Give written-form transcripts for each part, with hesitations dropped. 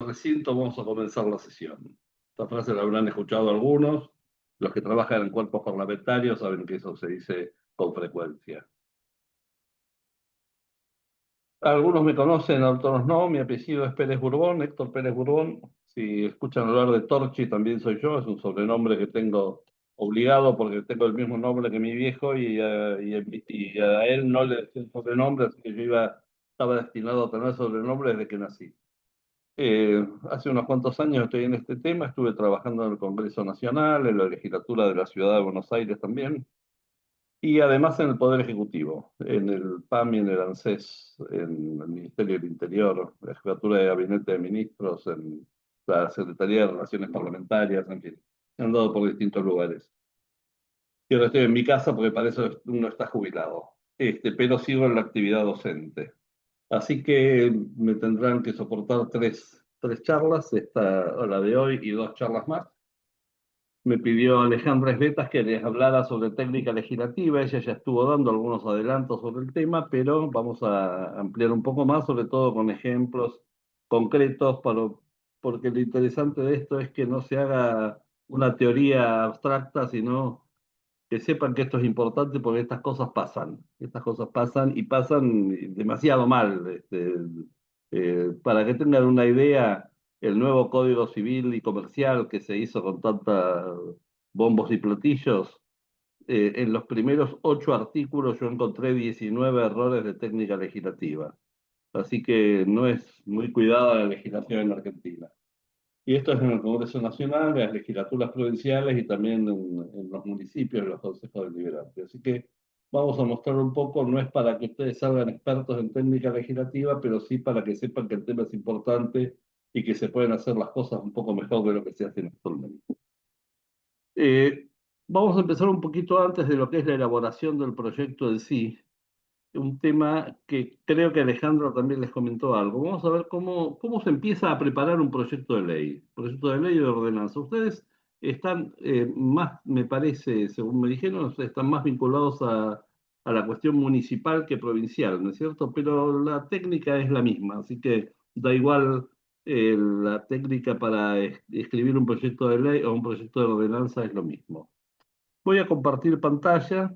recinto, vamos a comenzar la sesión. Esta frase la habrán escuchado algunos. Los que trabajan en cuerpos parlamentarios saben que eso se dice con frecuencia. Algunos me conocen, otros no. Mi apellido es Pérez Burbón, Héctor Pérez Burbón. Si escuchan hablar de Torchi, también soy yo. Es un sobrenombre que tengo obligado porque tengo el mismo nombre que mi viejo y a él no le decía el sobrenombre, así que estaba destinado a tener sobrenombre desde que nací. Hace unos cuantos años estoy en este tema, estuve trabajando en el Congreso Nacional, en la legislatura de la Ciudad de Buenos Aires también, y además en el Poder Ejecutivo, en el PAM y en el ANSES, en el Ministerio del Interior, la Jefatura de Gabinete de Ministros, en la Secretaría de Relaciones Parlamentarias, en fin, he andado por distintos lugares. Y ahora estoy en mi casa porque para eso uno está jubilado, pero sigo en la actividad docente. Así que me tendrán que soportar tres charlas, la de hoy y dos charlas más. Me pidió Alejandra Esbetas que les hablara sobre técnica legislativa. Ella ya estuvo dando algunos adelantos sobre el tema, pero vamos a ampliar un poco más, sobre todo con ejemplos concretos, porque lo interesante de esto es que no se haga una teoría abstracta, sino que sepan que esto es importante porque estas cosas pasan y pasan demasiado mal. Para que tengan una idea, el nuevo Código Civil y Comercial que se hizo con tanta bombos y platillos, en los primeros 8 artículos yo encontré 19 errores de técnica legislativa. Así que no es muy cuidada la legislación en Argentina. Y esto es en el Congreso Nacional, en las legislaturas provinciales y también en los municipios, en los consejos deliberantes. Así que vamos a mostrar un poco, no es para que ustedes salgan expertos en técnica legislativa, pero sí para que sepan que el tema es importante y que se pueden hacer las cosas un poco mejor de lo que se hacen actualmente. Eh, Vamos a empezar un poquito antes de lo que es la elaboración del proyecto en sí, un tema que creo que Alejandro también les comentó algo. Vamos a ver cómo se empieza a preparar un proyecto de ley de ordenanza. Ustedes están más, me parece, según me dijeron, están más vinculados a la cuestión municipal que provincial, ¿no es cierto? Pero la técnica es la misma, así que da igual la técnica para escribir un proyecto de ley o un proyecto de ordenanza es lo mismo. Voy a compartir pantalla.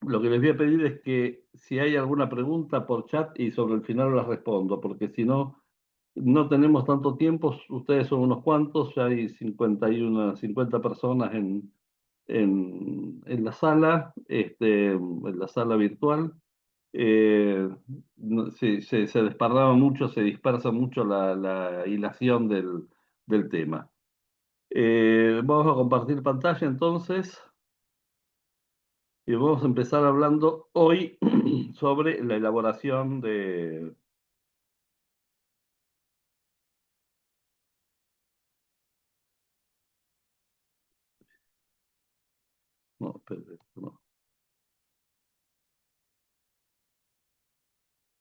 Lo que les voy a pedir es que si hay alguna pregunta por chat y sobre el final las respondo, porque si no, no tenemos tanto tiempo. Ustedes son unos cuantos, ya hay 50 personas en la sala, en la sala virtual. Se desparrama mucho, se dispersa mucho la hilación del tema. Vamos a compartir pantalla entonces. Y vamos a empezar hablando hoy sobre la elaboración de... No, espere, no,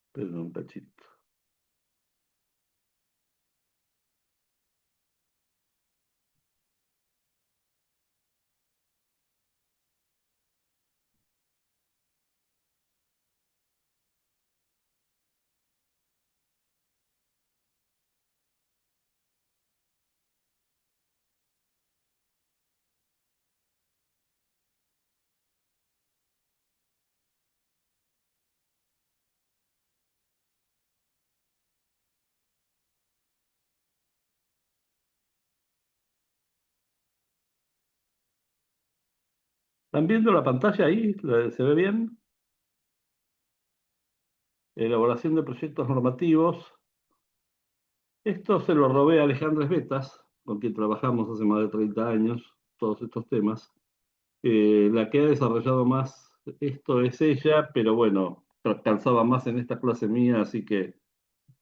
espere un cachito. ¿Están viendo la pantalla ahí? ¿Se ve bien? Elaboración de proyectos normativos. Esto se lo robé a Alejandro Esbetas, con quien trabajamos hace más de 30 años, todos estos temas. La que ha desarrollado más esto es ella, pero bueno, calzaba más en esta clase mía, así que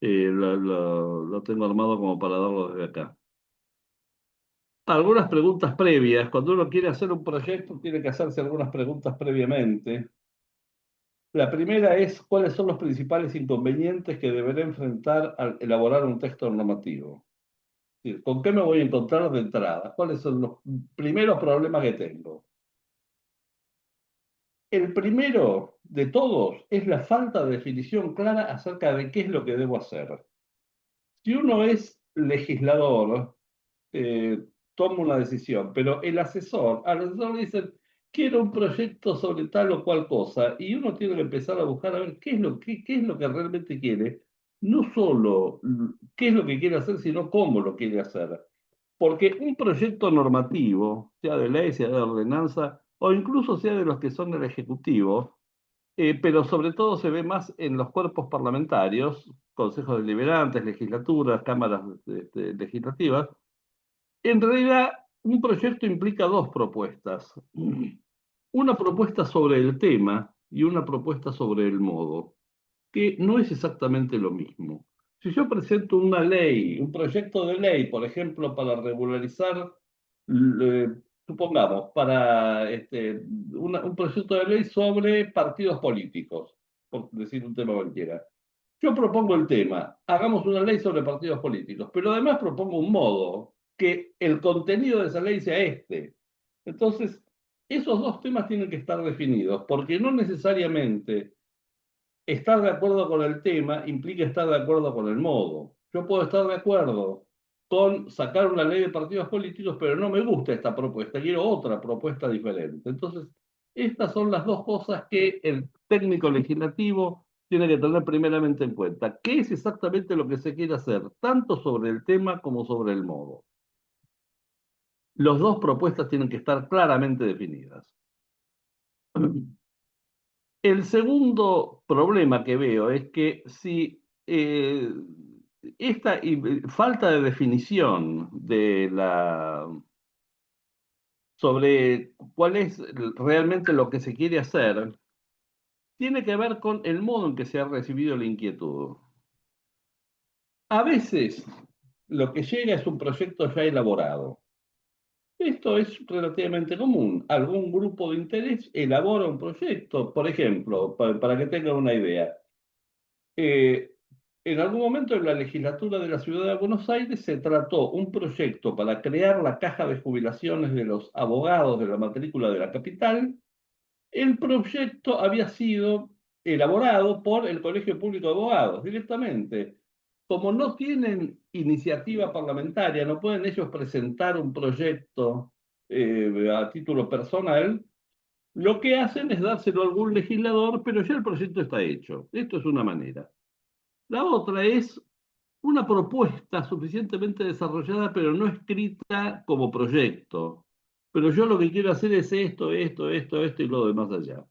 lo tengo armado como para darlo desde acá. Algunas preguntas previas. Cuando uno quiere hacer un proyecto, tiene que hacerse algunas preguntas previamente. La primera es, ¿cuáles son los principales inconvenientes que deberé enfrentar al elaborar un texto normativo? Es decir, ¿con qué me voy a encontrar de entrada? ¿Cuáles son los primeros problemas que tengo? El primero de todos es la falta de definición clara acerca de qué es lo que debo hacer. Si uno es legislador toma una decisión, pero al asesor le dicen, quiero un proyecto sobre tal o cual cosa, y uno tiene que empezar a buscar a ver qué es lo que realmente quiere, no solo qué es lo que quiere hacer, sino cómo lo quiere hacer. Porque un proyecto normativo, sea de ley, sea de ordenanza, o incluso sea de los que son del Ejecutivo, pero sobre todo se ve más en los cuerpos parlamentarios, consejos deliberantes, legislaturas, cámaras legislativas. En realidad, un proyecto implica dos propuestas. Una propuesta sobre el tema y una propuesta sobre el modo, que no es exactamente lo mismo. Si yo presento una ley, un proyecto de ley, por ejemplo, para regularizar, eh, supongamos, para un proyecto de ley sobre partidos políticos, por decir un tema cualquiera. Yo propongo el tema, hagamos una ley sobre partidos políticos, pero además propongo un modo, que el contenido de esa ley sea este. Entonces, esos dos temas tienen que estar definidos, porque no necesariamente estar de acuerdo con el tema implica estar de acuerdo con el modo. Yo puedo estar de acuerdo con sacar una ley de partidos políticos, pero no me gusta esta propuesta, quiero otra propuesta diferente. Entonces, estas son las dos cosas que el técnico legislativo tiene que tener primeramente en cuenta. ¿Qué es exactamente lo que se quiere hacer, tanto sobre el tema como sobre el modo? Las dos propuestas tienen que estar claramente definidas. El segundo problema que veo es que si esta falta de definición sobre cuál es realmente lo que se quiere hacer, tiene que ver con el modo en que se ha recibido la inquietud. A veces lo que llega es un proyecto ya elaborado. Esto es relativamente común. Algún grupo de interés elabora un proyecto, por ejemplo, para que tengan una idea. Eh, en algún momento en la legislatura de la ciudad de Buenos Aires se trató un proyecto para crear la caja de jubilaciones de los abogados de la matrícula de la capital. El proyecto había sido elaborado por el Colegio Público de Abogados directamente. Como no tienen iniciativa parlamentaria, no pueden ellos presentar un proyecto a título personal, lo que hacen es dárselo a algún legislador, pero ya el proyecto está hecho. Esto es una manera. La otra es una propuesta suficientemente desarrollada, pero no escrita como proyecto. Pero yo lo que quiero hacer es esto y lo demás allá.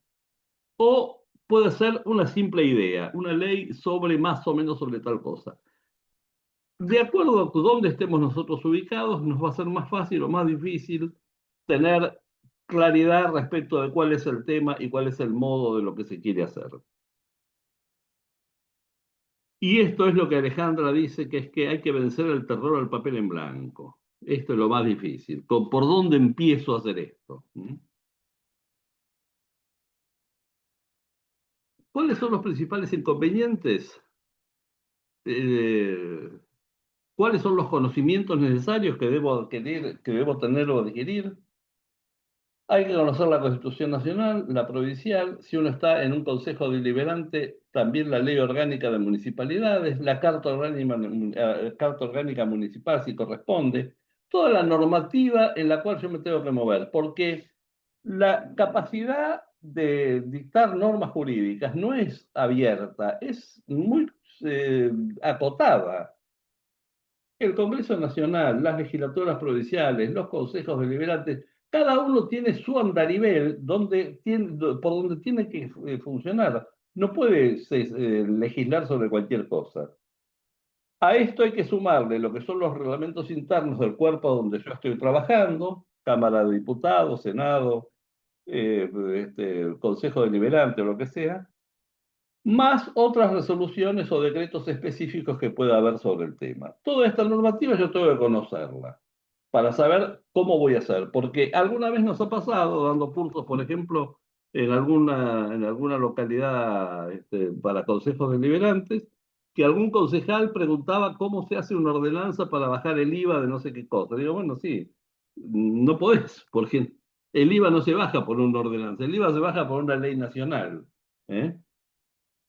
O puede ser una simple idea, una ley sobre más o menos sobre tal cosa. De acuerdo a dónde estemos nosotros ubicados, nos va a ser más fácil o más difícil tener claridad respecto de cuál es el tema y cuál es el modo de lo que se quiere hacer. Y esto es lo que Alejandra dice, que es que hay que vencer el terror al papel en blanco. Esto es lo más difícil. ¿Por dónde empiezo a hacer esto? ¿Cuáles son los principales inconvenientes? Eh, ¿Cuáles son los conocimientos necesarios que debo adquirir, que debo tener o adquirir? Hay que conocer la Constitución Nacional, la provincial, si uno está en un consejo deliberante, también la ley orgánica de municipalidades, la carta orgánica municipal si corresponde, toda la normativa en la cual yo me tengo que mover, porque la capacidad de dictar normas jurídicas no es abierta, es muy eh, acotada. El Congreso Nacional, las legislaturas provinciales, los consejos deliberantes, cada uno tiene su andarivel por donde tiene que funcionar. No puede legislar sobre cualquier cosa. A esto hay que sumarle lo que son los reglamentos internos del cuerpo donde yo estoy trabajando, Cámara de Diputados, Senado, Consejo Deliberante o lo que sea, más otras resoluciones o decretos específicos que pueda haber sobre el tema. Toda esta normativa yo tengo que conocerla para saber cómo voy a hacer, porque alguna vez nos ha pasado dando cursos, por ejemplo, en alguna localidad para consejos deliberantes, que algún concejal preguntaba cómo se hace una ordenanza para bajar el IVA de no sé qué cosa. Digo, bueno, sí, no podés, porque el IVA no se baja por una ordenanza, el IVA se baja por una ley nacional. ¿Eh?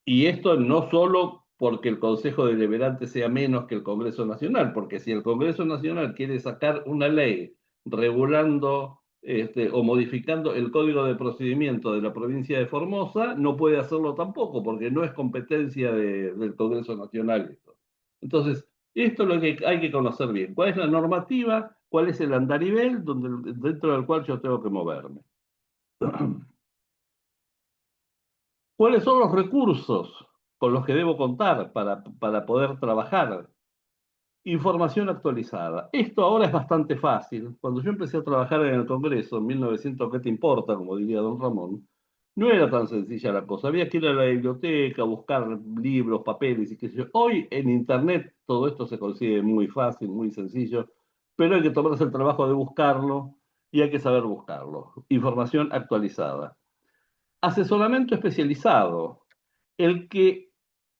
Y esto no solo porque el Consejo Deliberante sea menos que el Congreso Nacional, porque si el Congreso Nacional quiere sacar una ley regulando o modificando el Código de Procedimiento de la provincia de Formosa, no puede hacerlo tampoco, porque no es competencia del Congreso Nacional. Entonces, esto es lo que hay que conocer bien. ¿Cuál es la normativa? ¿Cuál es el andarivel dentro del cual yo tengo que moverme? ¿Cuáles son los recursos con los que debo contar para poder trabajar? Información actualizada. Esto ahora es bastante fácil. Cuando yo empecé a trabajar en el Congreso en 1900, ¿qué te importa? Como diría don Ramón, no era tan sencilla la cosa. Había que ir a la biblioteca, buscar libros, papeles y qué sé yo. Hoy en Internet todo esto se consigue muy fácil, muy sencillo, pero hay que tomarse el trabajo de buscarlo y hay que saber buscarlo. Información actualizada. Asesoramiento especializado. El que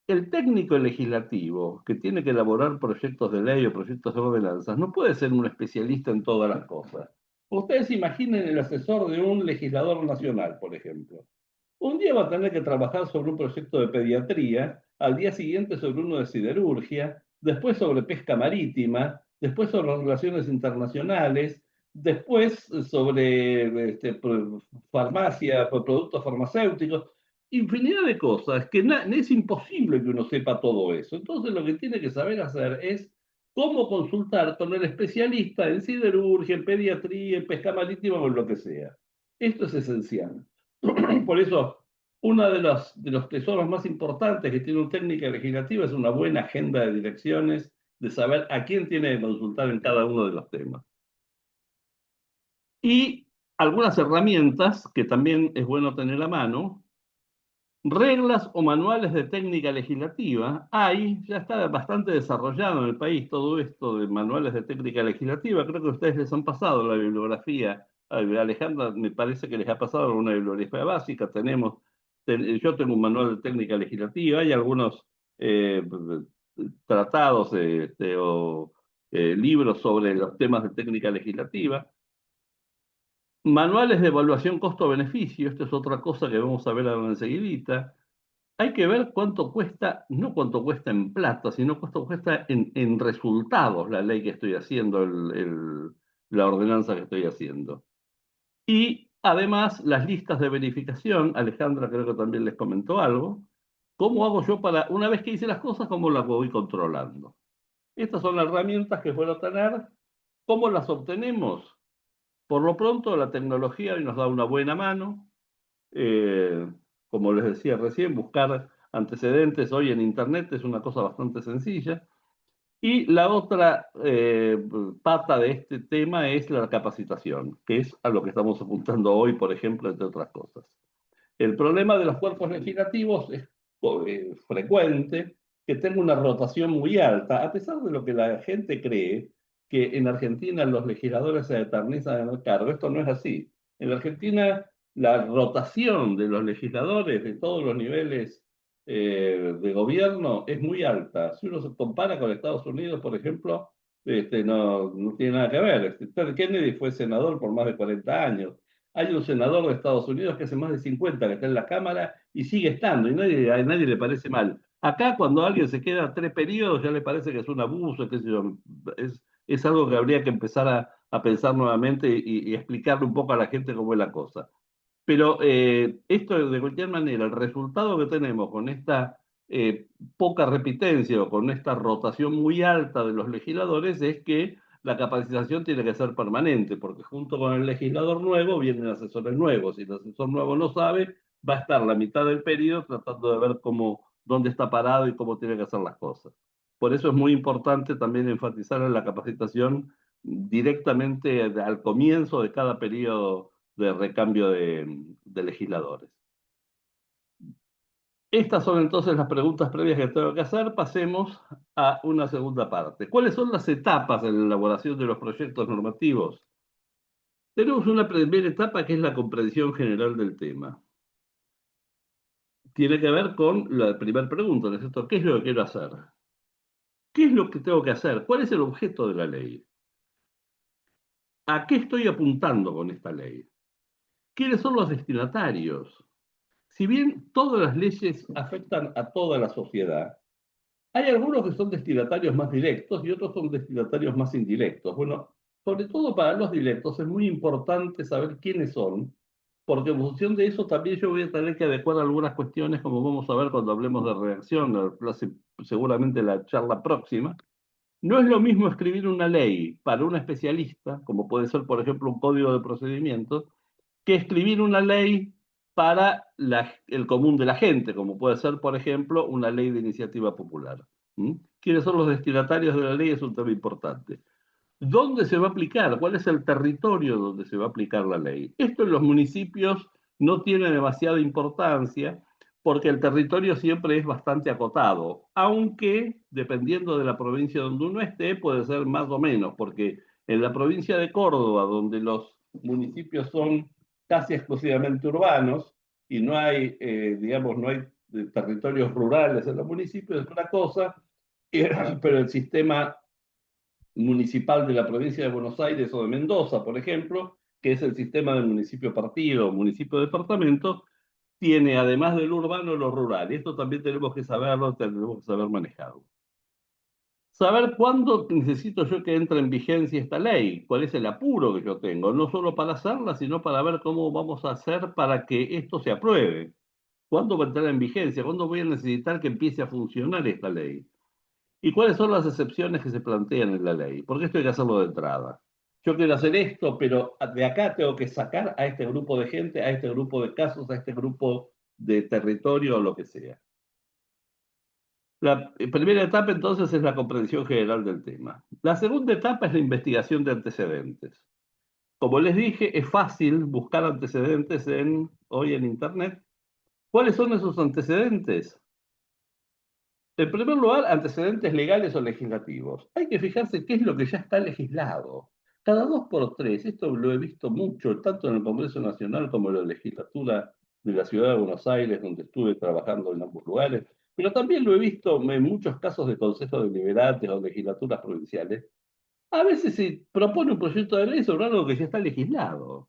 el técnico legislativo que tiene que elaborar proyectos de ley o proyectos de ordenanzas no puede ser un especialista en todas las cosas. Ustedes imaginen el asesor de un legislador nacional, por ejemplo. Un día va a tener que trabajar sobre un proyecto de pediatría, al día siguiente sobre uno de siderurgia, después sobre pesca marítima, después sobre relaciones internacionales, después sobre farmacia, productos farmacéuticos, infinidad de cosas que es imposible que uno sepa todo eso. Entonces lo que tiene que saber hacer es cómo consultar con el especialista en siderurgia, en pediatría, en pesca marítima o en lo que sea. Esto es esencial. Por eso, uno de los tesoros más importantes que tiene un técnico legislativo es una buena agenda de direcciones, de saber a quién tiene que consultar en cada uno de los temas. Y algunas herramientas que también es bueno tener a mano, reglas o manuales de técnica legislativa. Ya está bastante desarrollado en el país todo esto de manuales de técnica legislativa. Creo que a ustedes les han pasado la bibliografía. A Alejandra me parece que les ha pasado una bibliografía básica. Yo tengo un manual de técnica legislativa, hay algunos eh, tratados o libros sobre los temas de técnica legislativa. Manuales de evaluación costo-beneficio, esta es otra cosa que vamos a ver ahora enseguidita. Hay que ver cuánto cuesta, no cuánto cuesta en plata, sino cuánto cuesta en resultados la ley que estoy haciendo, la ordenanza que estoy haciendo. Y además las listas de verificación, Alejandra creo que también les comentó algo, ¿cómo hago yo una vez que hice las cosas, cómo las voy controlando? Estas son las herramientas que puedo tener. ¿Cómo las obtenemos? Por lo pronto la tecnología hoy nos da una buena mano. Eh, Como les decía recién, buscar antecedentes hoy en Internet es una cosa bastante sencilla. Y la otra pata de este tema es la capacitación, que es a lo que estamos apuntando hoy, por ejemplo, entre otras cosas. El problema de los cuerpos legislativos es frecuente, que tenga una rotación muy alta, a pesar de lo que la gente cree, que en Argentina los legisladores se eternizan en el cargo. Esto no es así. En la Argentina la rotación de los legisladores de todos los niveles de gobierno es muy alta. Si uno se compara con Estados Unidos, por ejemplo, no tiene nada que ver. Ted Kennedy fue senador por más de 40 años. Hay un senador de Estados Unidos que hace más de 50 que está en la Cámara y sigue estando, y a nadie le parece mal. Acá, cuando alguien se queda 3 periodos, ya le parece que es un abuso, qué sé yo. Es algo que habría que empezar a pensar nuevamente y explicarle un poco a la gente cómo es la cosa. Pero esto, de cualquier manera, el resultado que tenemos con esta eh, poca repitencia o con esta rotación muy alta de los legisladores es que la capacitación tiene que ser permanente, porque junto con el legislador nuevo vienen asesores nuevos. Si el asesor nuevo no sabe, va a estar la mitad del periodo tratando de ver dónde está parado y cómo tiene que hacer las cosas. Por eso es muy importante también enfatizar en la capacitación directamente al comienzo de cada periodo de recambio de legisladores. Estas son entonces las preguntas previas que tengo que hacer. Pasemos a una segunda parte. ¿Cuáles son las etapas de la elaboración de los proyectos normativos? Tenemos una primera etapa que es la comprensión general del tema. Tiene que ver con la primera pregunta, ¿no es cierto? ¿Qué es lo que quiero hacer? ¿Qué es lo que tengo que hacer? ¿Cuál es el objeto de la ley? ¿A qué estoy apuntando con esta ley? ¿Quiénes son los destinatarios? Si bien todas las leyes afectan a toda la sociedad, Hay algunos que son destinatarios más directos y otros son destinatarios más indirectos. Bueno, sobre todo para los directos es muy importante saber quiénes son, porque en función de eso también yo voy a tener que adecuar algunas cuestiones, como vamos a ver cuando hablemos de redacción, seguramente la charla próxima. No es lo mismo escribir una ley para un especialista, como puede ser, por ejemplo, un código de procedimientos, que escribir una ley para el común de la gente, como puede ser, por ejemplo, una ley de iniciativa popular. ¿Mm? ¿Quiénes son los destinatarios de la ley? Es un tema importante. ¿Dónde se va a aplicar? ¿Cuál es el territorio donde se va a aplicar la ley? Esto en los municipios no tiene demasiada importancia porque el territorio siempre es bastante acotado, aunque dependiendo de la provincia donde uno esté puede ser más o menos, porque en la provincia de Córdoba, donde los municipios son casi exclusivamente urbanos y no hay, digamos, no hay territorios rurales en los municipios, es una cosa, pero el sistema municipal de la provincia de Buenos Aires o de Mendoza, por ejemplo, que es el sistema del municipio partido, municipio-departamento, tiene además del urbano lo rural. Y esto también tenemos que saberlo, tenemos que saber manejarlo. Saber cuándo necesito yo que entre en vigencia esta ley, cuál es el apuro que yo tengo, no solo para hacerla, sino para ver cómo vamos a hacer para que esto se apruebe. ¿Cuándo va a entrar en vigencia? ¿Cuándo voy a necesitar que empiece a funcionar esta ley? ¿Y cuáles son las excepciones que se plantean en la ley? Porque esto hay que hacerlo de entrada. Yo quiero hacer esto, pero de acá tengo que sacar a este grupo de gente, a este grupo de casos, a este grupo de territorio o lo que sea. La primera etapa entonces es la comprensión general del tema. La segunda etapa es la investigación de antecedentes. Como les dije, es fácil buscar antecedentes hoy en Internet. ¿Cuáles son esos antecedentes? En primer lugar, antecedentes legales o legislativos. Hay que fijarse qué es lo que ya está legislado. Cada dos por tres, esto lo he visto mucho, tanto en el Congreso Nacional como en la legislatura de la Ciudad de Buenos Aires, donde estuve trabajando en ambos lugares, pero también lo he visto en muchos casos de consejos deliberantes o legislaturas provinciales. A veces se propone un proyecto de ley sobre algo que ya está legislado.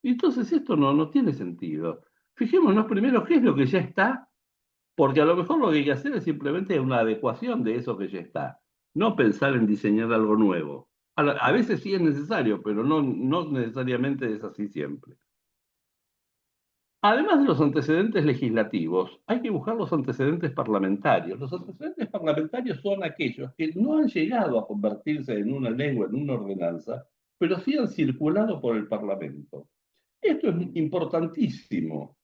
Y entonces esto no tiene sentido. Fijémonos primero qué es lo que ya está, porque a lo mejor lo que hay que hacer es simplemente una adecuación de eso que ya está, no pensar en diseñar algo nuevo. A veces sí es necesario, pero no necesariamente es así siempre. Además de los antecedentes legislativos, hay que buscar los antecedentes parlamentarios. Los antecedentes parlamentarios son aquellos que no han llegado a convertirse en una lengua, en una ordenanza, pero sí han circulado por el Parlamento. Esto es importantísimo.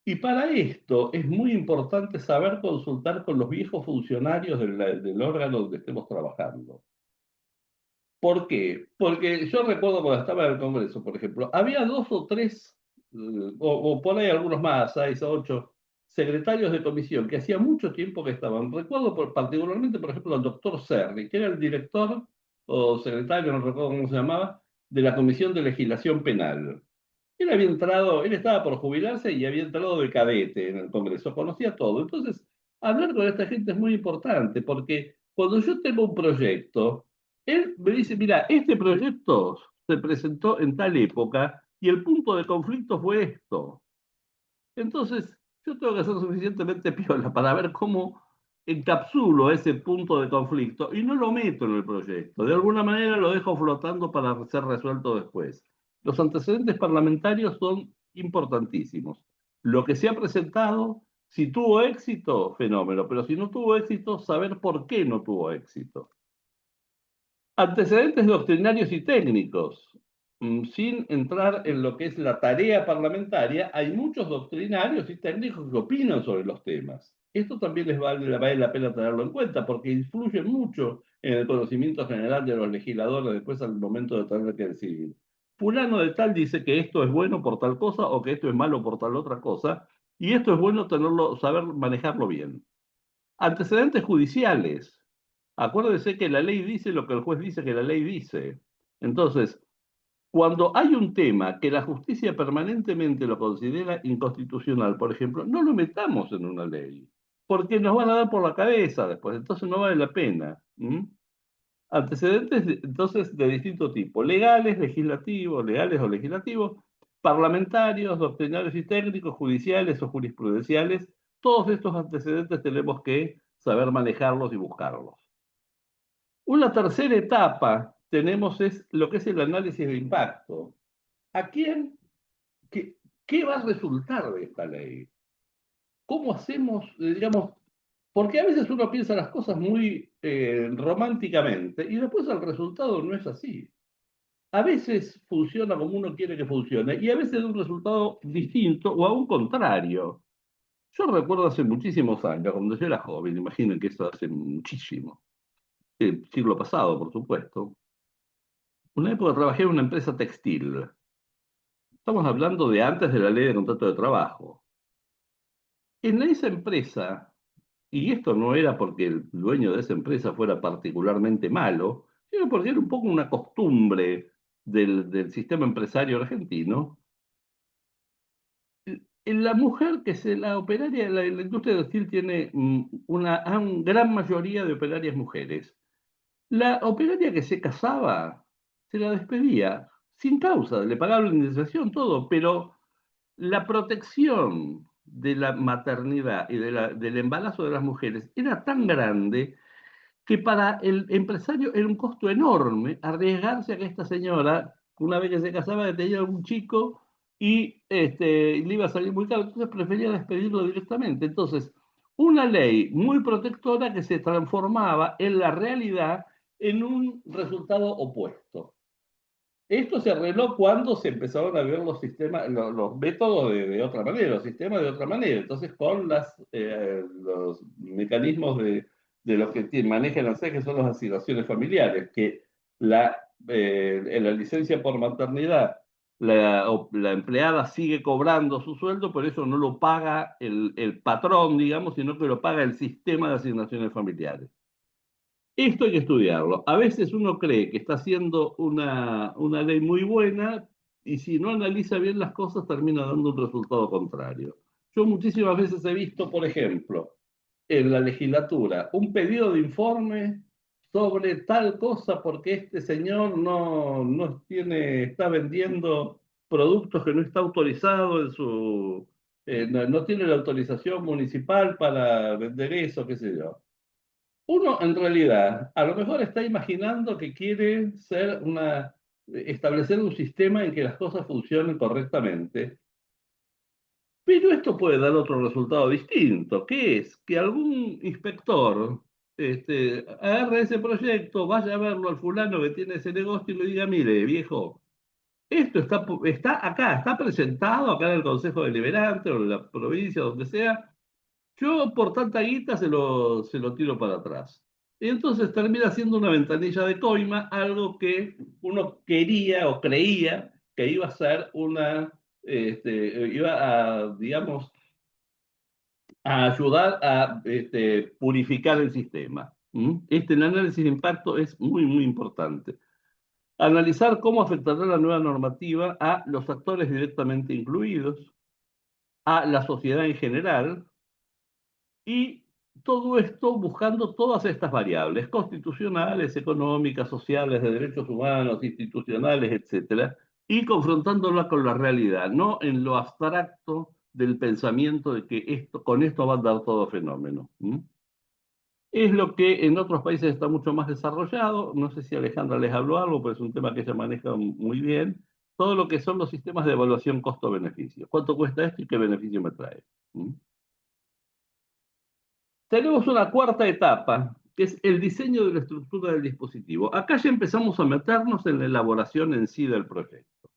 Y para esto es muy importante saber consultar con los viejos funcionarios del órgano donde estemos trabajando. ¿Por qué? Porque yo recuerdo cuando estaba en el Congreso, por ejemplo, había dos o tres, o por ahí algunos más, 6 o 8 secretarios de comisión que hacía mucho tiempo que estaban. Recuerdo particularmente, por ejemplo, al doctor Serri, que era el director o secretario, no recuerdo cómo se llamaba, de la Comisión de Legislación Penal. Él había entrado, él estaba por jubilarse y había entrado de cadete en el Congreso, conocía todo. Entonces, hablar con esta gente es muy importante, porque cuando yo tengo un proyecto, él me dice, mira, este proyecto se presentó en tal época y el punto de conflicto fue esto. Entonces, yo tengo que ser suficientemente piola para ver cómo encapsulo ese punto de conflicto y no lo meto en el proyecto. De alguna manera lo dejo flotando para ser resuelto después. Los antecedentes parlamentarios son importantísimos. Lo que se ha presentado, si tuvo éxito, fenómeno, pero si no tuvo éxito, saber por qué no tuvo éxito. Antecedentes doctrinarios y técnicos. Sin entrar en lo que es la tarea parlamentaria, hay muchos doctrinarios y técnicos que opinan sobre los temas. Esto también vale la pena tenerlo en cuenta porque influye mucho en el conocimiento general de los legisladores después al momento de tener que decidir. Fulano de tal dice que esto es bueno por tal cosa o que esto es malo por tal otra cosa, y esto es bueno tenerlo, saber manejarlo bien. Antecedentes judiciales. Acuérdese que la ley dice lo que el juez dice que la ley dice. Entonces, cuando hay un tema que la justicia permanentemente lo considera inconstitucional, por ejemplo, no lo metamos en una ley, porque nos van a dar por la cabeza después, entonces no vale la pena. Antecedentes, entonces, de distinto tipo, legales o legislativos, parlamentarios, doctrinarios y técnicos, judiciales o jurisprudenciales, todos estos antecedentes tenemos que saber manejarlos y buscarlos. Una tercera etapa tenemos es lo que es el análisis de impacto. ¿A quién? ¿Qué, qué va a resultar de esta ley? ¿Cómo hacemos, digamos, porque a veces uno piensa las cosas muy románticamente y después el resultado no es así. A veces funciona como uno quiere que funcione y a veces da un resultado distinto o aún contrario. Yo recuerdo hace muchísimos años, cuando yo era joven, imaginen que eso hace muchísimo, el siglo pasado, por supuesto. Una época trabajé en una empresa textil. Estamos hablando de antes de la ley de contrato de trabajo. En esa empresa, y esto no era porque el dueño de esa empresa fuera particularmente malo, sino porque era un poco una costumbre del sistema empresario argentino. La mujer que se la operaria, la industria textil tiene una gran mayoría de operarias mujeres. La operaria que se casaba se la despedía sin causa, le pagaba la indemnización, todo, pero la protección de la maternidad y del embarazo de las mujeres era tan grande que para el empresario era un costo enorme arriesgarse a que esta señora, una vez que se casaba, tenía un chico y le iba a salir muy caro, entonces prefería despedirlo directamente. Entonces, una ley muy protectora que se transformaba en la realidad en un resultado opuesto. Esto se arregló cuando se empezaron a ver los sistemas, los métodos de otra manera, los sistemas de otra manera. Entonces, con los mecanismos de los que manejan las que son las asignaciones familiares, que en la licencia por maternidad, la empleada sigue cobrando su sueldo, pero eso no lo paga el patrón, digamos, sino que lo paga el sistema de asignaciones familiares. Esto hay que estudiarlo. A veces uno cree que está haciendo una ley muy buena y si no analiza bien las cosas termina dando un resultado contrario. Yo muchísimas veces he visto, por ejemplo, en la legislatura, un pedido de informe sobre tal cosa porque este señor no tiene, está vendiendo productos que no está autorizado en su, no tiene la autorización municipal para vender eso, qué sé yo. Uno en realidad a lo mejor está imaginando que quiere establecer un sistema en que las cosas funcionen correctamente, pero esto puede dar otro resultado distinto, que es que algún inspector agarre ese proyecto, vaya a verlo al fulano que tiene ese negocio y le diga, mire, viejo, esto está acá, está presentado acá en el Consejo Deliberante o en la provincia, donde sea, yo por tanta guita se lo tiro para atrás. Y entonces termina siendo una ventanilla de coima, algo que uno quería o creía que iba a ser iba a, digamos, a ayudar a purificar el sistema. ¿Mm? El análisis de impacto es muy, muy importante. Analizar cómo afectará la nueva normativa a los actores directamente incluidos, a la sociedad en general, y todo esto buscando todas estas variables constitucionales, económicas, sociales, de derechos humanos, institucionales, etcétera, y confrontándola con la realidad, no en lo abstracto del pensamiento de que con esto va a dar todo fenómeno. ¿Mm? Es lo que en otros países está mucho más desarrollado. No sé si Alejandra les habló algo, pero es un tema que ella maneja muy bien. Todo lo que son los sistemas de evaluación costo-beneficio. ¿Cuánto cuesta esto y qué beneficio me trae? ¿Mm? Tenemos una cuarta etapa, que es el diseño de la estructura del dispositivo. Acá ya empezamos a meternos en la elaboración en sí del proyecto.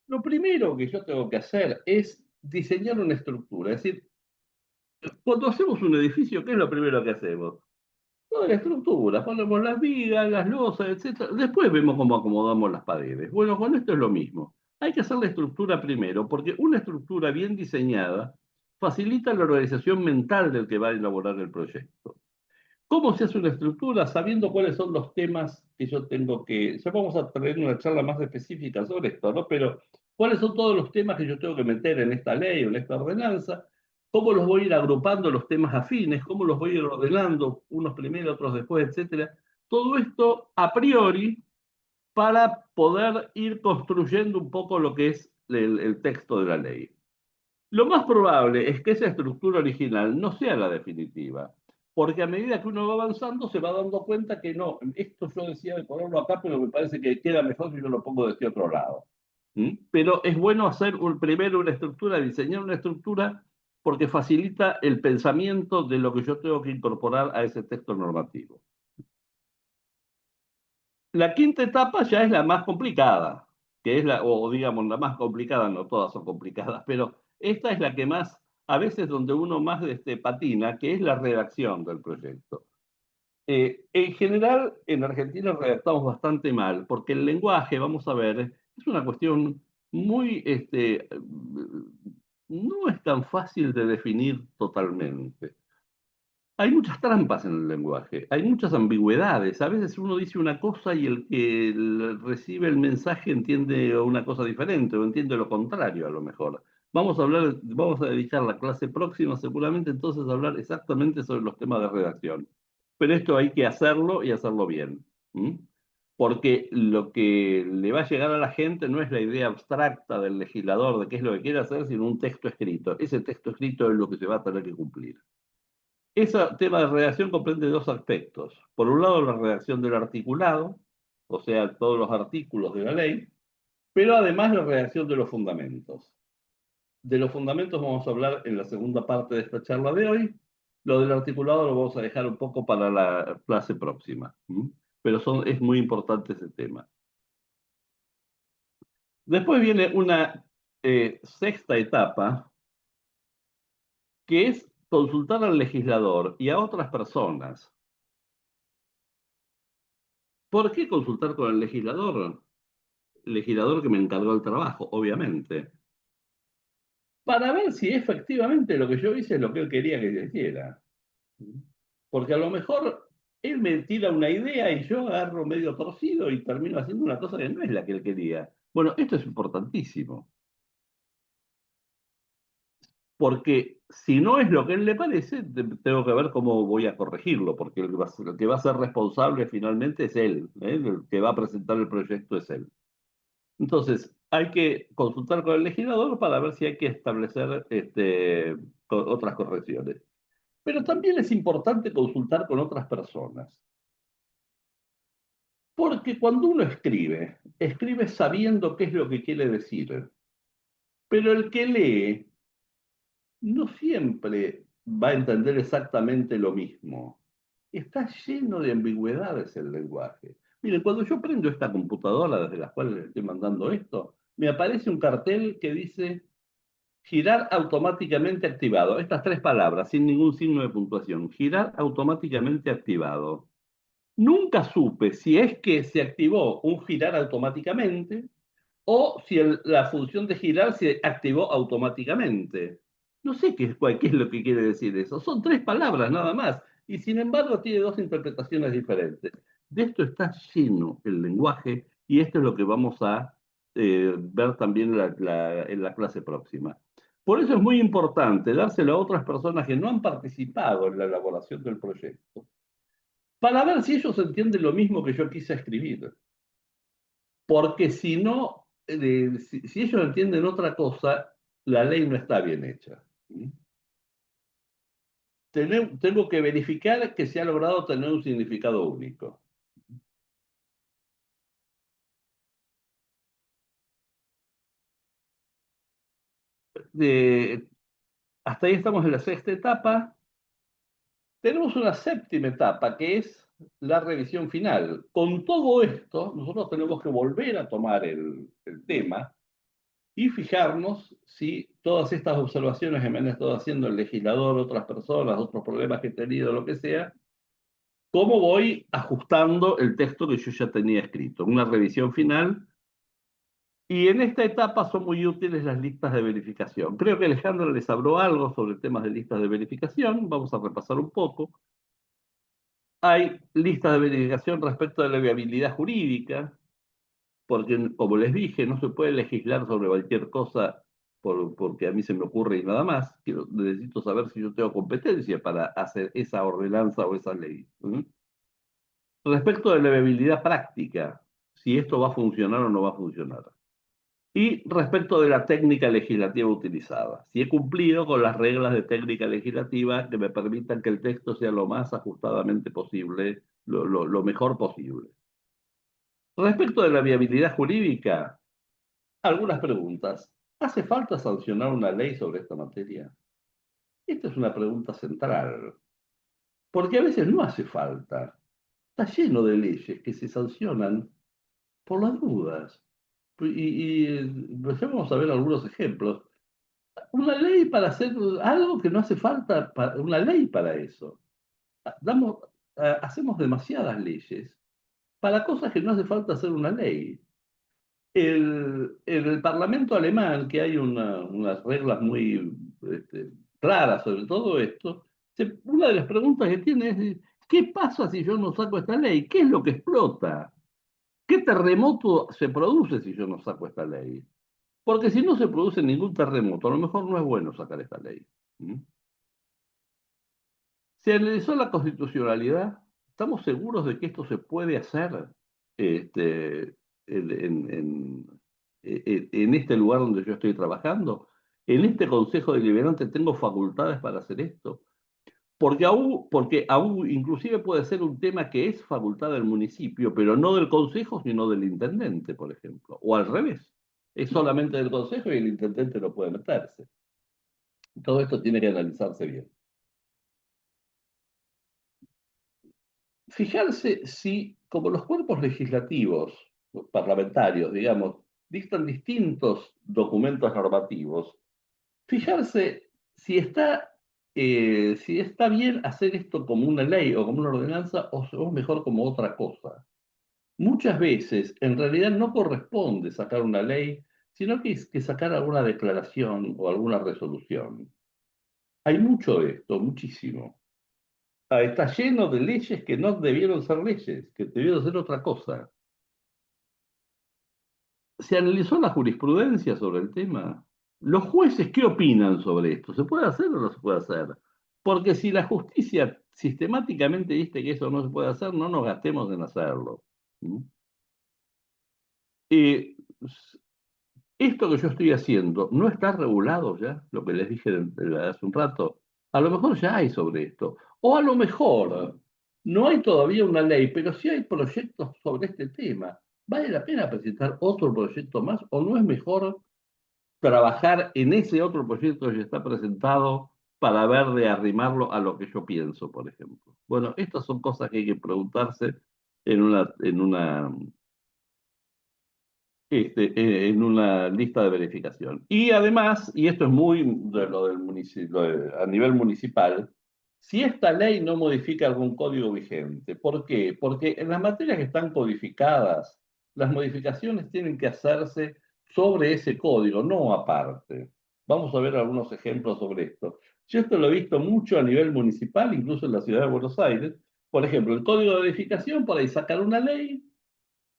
Lo primero que yo tengo que hacer es diseñar una estructura. Es decir, cuando hacemos un edificio, ¿qué es lo primero que hacemos? Toda la estructura, ponemos las vigas, las losas, etc. Después vemos cómo acomodamos las paredes. Bueno, con esto es lo mismo. Hay que hacer la estructura primero, porque una estructura bien diseñada facilita la organización mental del que va a elaborar el proyecto. ¿Cómo se hace una estructura? Sabiendo cuáles son los temas que yo tengo que... Ya vamos a tener una charla más específica sobre esto, ¿no? Pero, ¿cuáles son todos los temas que yo tengo que meter en esta ley o en esta ordenanza? ¿Cómo los voy a ir agrupando los temas afines? ¿Cómo los voy a ir ordenando? Unos primero, otros después, etcétera. Todo esto a priori para poder ir construyendo un poco lo que es el texto de la ley. Lo más probable es que esa estructura original no sea la definitiva, porque a medida que uno va avanzando se va dando cuenta que no, esto yo decía de ponerlo acá, pero me parece que queda mejor si yo lo pongo de este otro lado. ¿Mm? Pero es bueno hacer primero una estructura, diseñar una estructura, porque facilita el pensamiento de lo que yo tengo que incorporar a ese texto normativo. La quinta etapa ya es la más complicada, que es o digamos, la más complicada, no todas son complicadas, pero esta es la que más, a veces donde uno más patina, que es la redacción del proyecto. En general, en Argentina redactamos bastante mal, porque el lenguaje, vamos a ver, es una cuestión muy, no es tan fácil de definir totalmente. Hay muchas trampas en el lenguaje, hay muchas ambigüedades. A veces uno dice una cosa y el que recibe el mensaje entiende una cosa diferente o entiende lo contrario a lo mejor. Vamos a dedicar la clase próxima seguramente entonces a hablar exactamente sobre los temas de redacción. Pero esto hay que hacerlo y hacerlo bien. ¿M? Porque lo que le va a llegar a la gente no es la idea abstracta del legislador de qué es lo que quiere hacer, sino un texto escrito. Ese texto escrito es lo que se va a tener que cumplir. Ese tema de redacción comprende dos aspectos. Por un lado, la redacción del articulado, o sea, todos los artículos de la ley, pero además la redacción de los fundamentos. De los fundamentos vamos a hablar en la segunda parte de esta charla de hoy. Lo del articulado lo vamos a dejar un poco para la clase próxima. Pero es muy importante ese tema. Después viene una sexta etapa, que es consultar al legislador y a otras personas. ¿Por qué consultar con el legislador? Legislador que me encargó el trabajo, obviamente, para ver si efectivamente lo que yo hice es lo que él quería que yo hiciera. Porque a lo mejor él me tira una idea y yo agarro medio torcido y termino haciendo una cosa que no es la que él quería. Bueno, esto es importantísimo, porque si no es lo que a él le parece, tengo que ver cómo voy a corregirlo, porque el que va a ser responsable finalmente es él, ¿eh? El que va a presentar el proyecto es él. Entonces, hay que consultar con el legislador para ver si hay que establecer otras correcciones. Pero también es importante consultar con otras personas, porque cuando uno escribe, escribe sabiendo qué es lo que quiere decir, pero el que lee no siempre va a entender exactamente lo mismo. Está lleno de ambigüedades el lenguaje. Miren, cuando yo prendo esta computadora desde la cual les estoy mandando esto, me aparece un cartel que dice girar automáticamente activado. Estas tres palabras, sin ningún signo de puntuación. Girar automáticamente activado. Nunca supe si es que se activó un girar automáticamente o si la función de girar se activó automáticamente. No sé qué es lo que quiere decir eso. Son tres palabras nada más. Y sin embargo tiene dos interpretaciones diferentes. De esto está lleno el lenguaje y esto es lo que vamos a ver también en la clase próxima. Por eso es muy importante dárselo a otras personas que no han participado en la elaboración del proyecto, para ver si ellos entienden lo mismo que yo quise escribir. Porque si no, si ellos entienden otra cosa, la ley no está bien hecha. Tengo que verificar que se ha logrado tener un significado único. Eh, Hasta ahí estamos en la sexta etapa. Tenemos una séptima etapa que es la revisión final. Con todo esto, nosotros tenemos que volver a tomar el tema y fijarnos si todas estas observaciones que me han estado haciendo el legislador, otras personas, otros problemas que he tenido, lo que sea, cómo voy ajustando el texto que yo ya tenía escrito. Una revisión final. Y en esta etapa son muy útiles las listas de verificación. Creo que Alejandra les habló algo sobre temas de listas de verificación. Vamos a repasar un poco. Hay listas de verificación respecto de la viabilidad jurídica, porque, como les dije, no se puede legislar sobre cualquier cosa porque a mí se me ocurre y nada más. Necesito saber si yo tengo competencia para hacer esa ordenanza o esa ley. Respecto de la viabilidad práctica, si esto va a funcionar o no va a funcionar. Y respecto de la técnica legislativa utilizada, si he cumplido con las reglas de técnica legislativa que me permitan que el texto sea lo más ajustadamente posible, lo mejor posible. Respecto de la viabilidad jurídica, algunas preguntas. ¿Hace falta sancionar una ley sobre esta materia? Esta es una pregunta central, porque a veces no hace falta. Está lleno de leyes que se sancionan por las dudas. Pues ya vamos a ver algunos ejemplos. Una ley para hacer algo que no hace falta, una ley para eso. Damos, hacemos demasiadas leyes para cosas que no hace falta hacer una ley. En el Parlamento alemán, que hay unas reglas muy claras sobre todo esto, una de las preguntas que tiene es, ¿qué pasa si yo no saco esta ley? ¿Qué es lo que explota? ¿Qué terremoto se produce si yo no saco esta ley? Porque si no se produce ningún terremoto, a lo mejor no es bueno sacar esta ley. ¿Mm? Se analizó la constitucionalidad. ¿Estamos seguros de que esto se puede hacer este, en, en- en- en este lugar donde yo estoy trabajando? ¿En este Consejo Deliberante tengo facultades para hacer esto? Porque aún inclusive puede ser un tema que es facultad del municipio, pero no del consejo, sino del intendente, por ejemplo. O al revés. Es solamente del consejo y el intendente no puede meterse. Todo esto tiene que analizarse bien. Fijarse si, como los cuerpos legislativos, los parlamentarios, digamos, dictan distintos documentos normativos, fijarse si está bien hacer esto como una ley o como una ordenanza o mejor como otra cosa. Muchas veces, en realidad, no corresponde sacar una ley, sino que sacar alguna declaración o alguna resolución. Hay mucho de esto, muchísimo. Está lleno de leyes que no debieron ser leyes, que debieron ser otra cosa. ¿Se analizó la jurisprudencia sobre el tema? ¿Los jueces qué opinan sobre esto? ¿Se puede hacer o no se puede hacer? Porque si la justicia sistemáticamente dice que eso no se puede hacer, no nos gastemos en hacerlo. ¿Mm? Eh, Esto que yo estoy haciendo no está regulado ya, lo que les dije hace un rato. A lo mejor ya hay sobre esto. O a lo mejor no hay todavía una ley, pero sí hay proyectos sobre este tema. ¿Vale la pena presentar otro proyecto más o no es mejor trabajar en ese otro proyecto que ya está presentado para ver de arrimarlo a lo que yo pienso, por ejemplo? Bueno, estas son cosas que hay que preguntarse en una lista de verificación. Y además, y esto es muy de lo del municipio, a nivel municipal, si esta ley no modifica algún código vigente, ¿por qué? Porque en las materias que están codificadas, las modificaciones tienen que hacerse sobre ese código, no aparte. Vamos a ver algunos ejemplos sobre esto. Yo esto lo he visto mucho a nivel municipal, incluso en la ciudad de Buenos Aires. Por ejemplo, el código de edificación, por ahí sacar una ley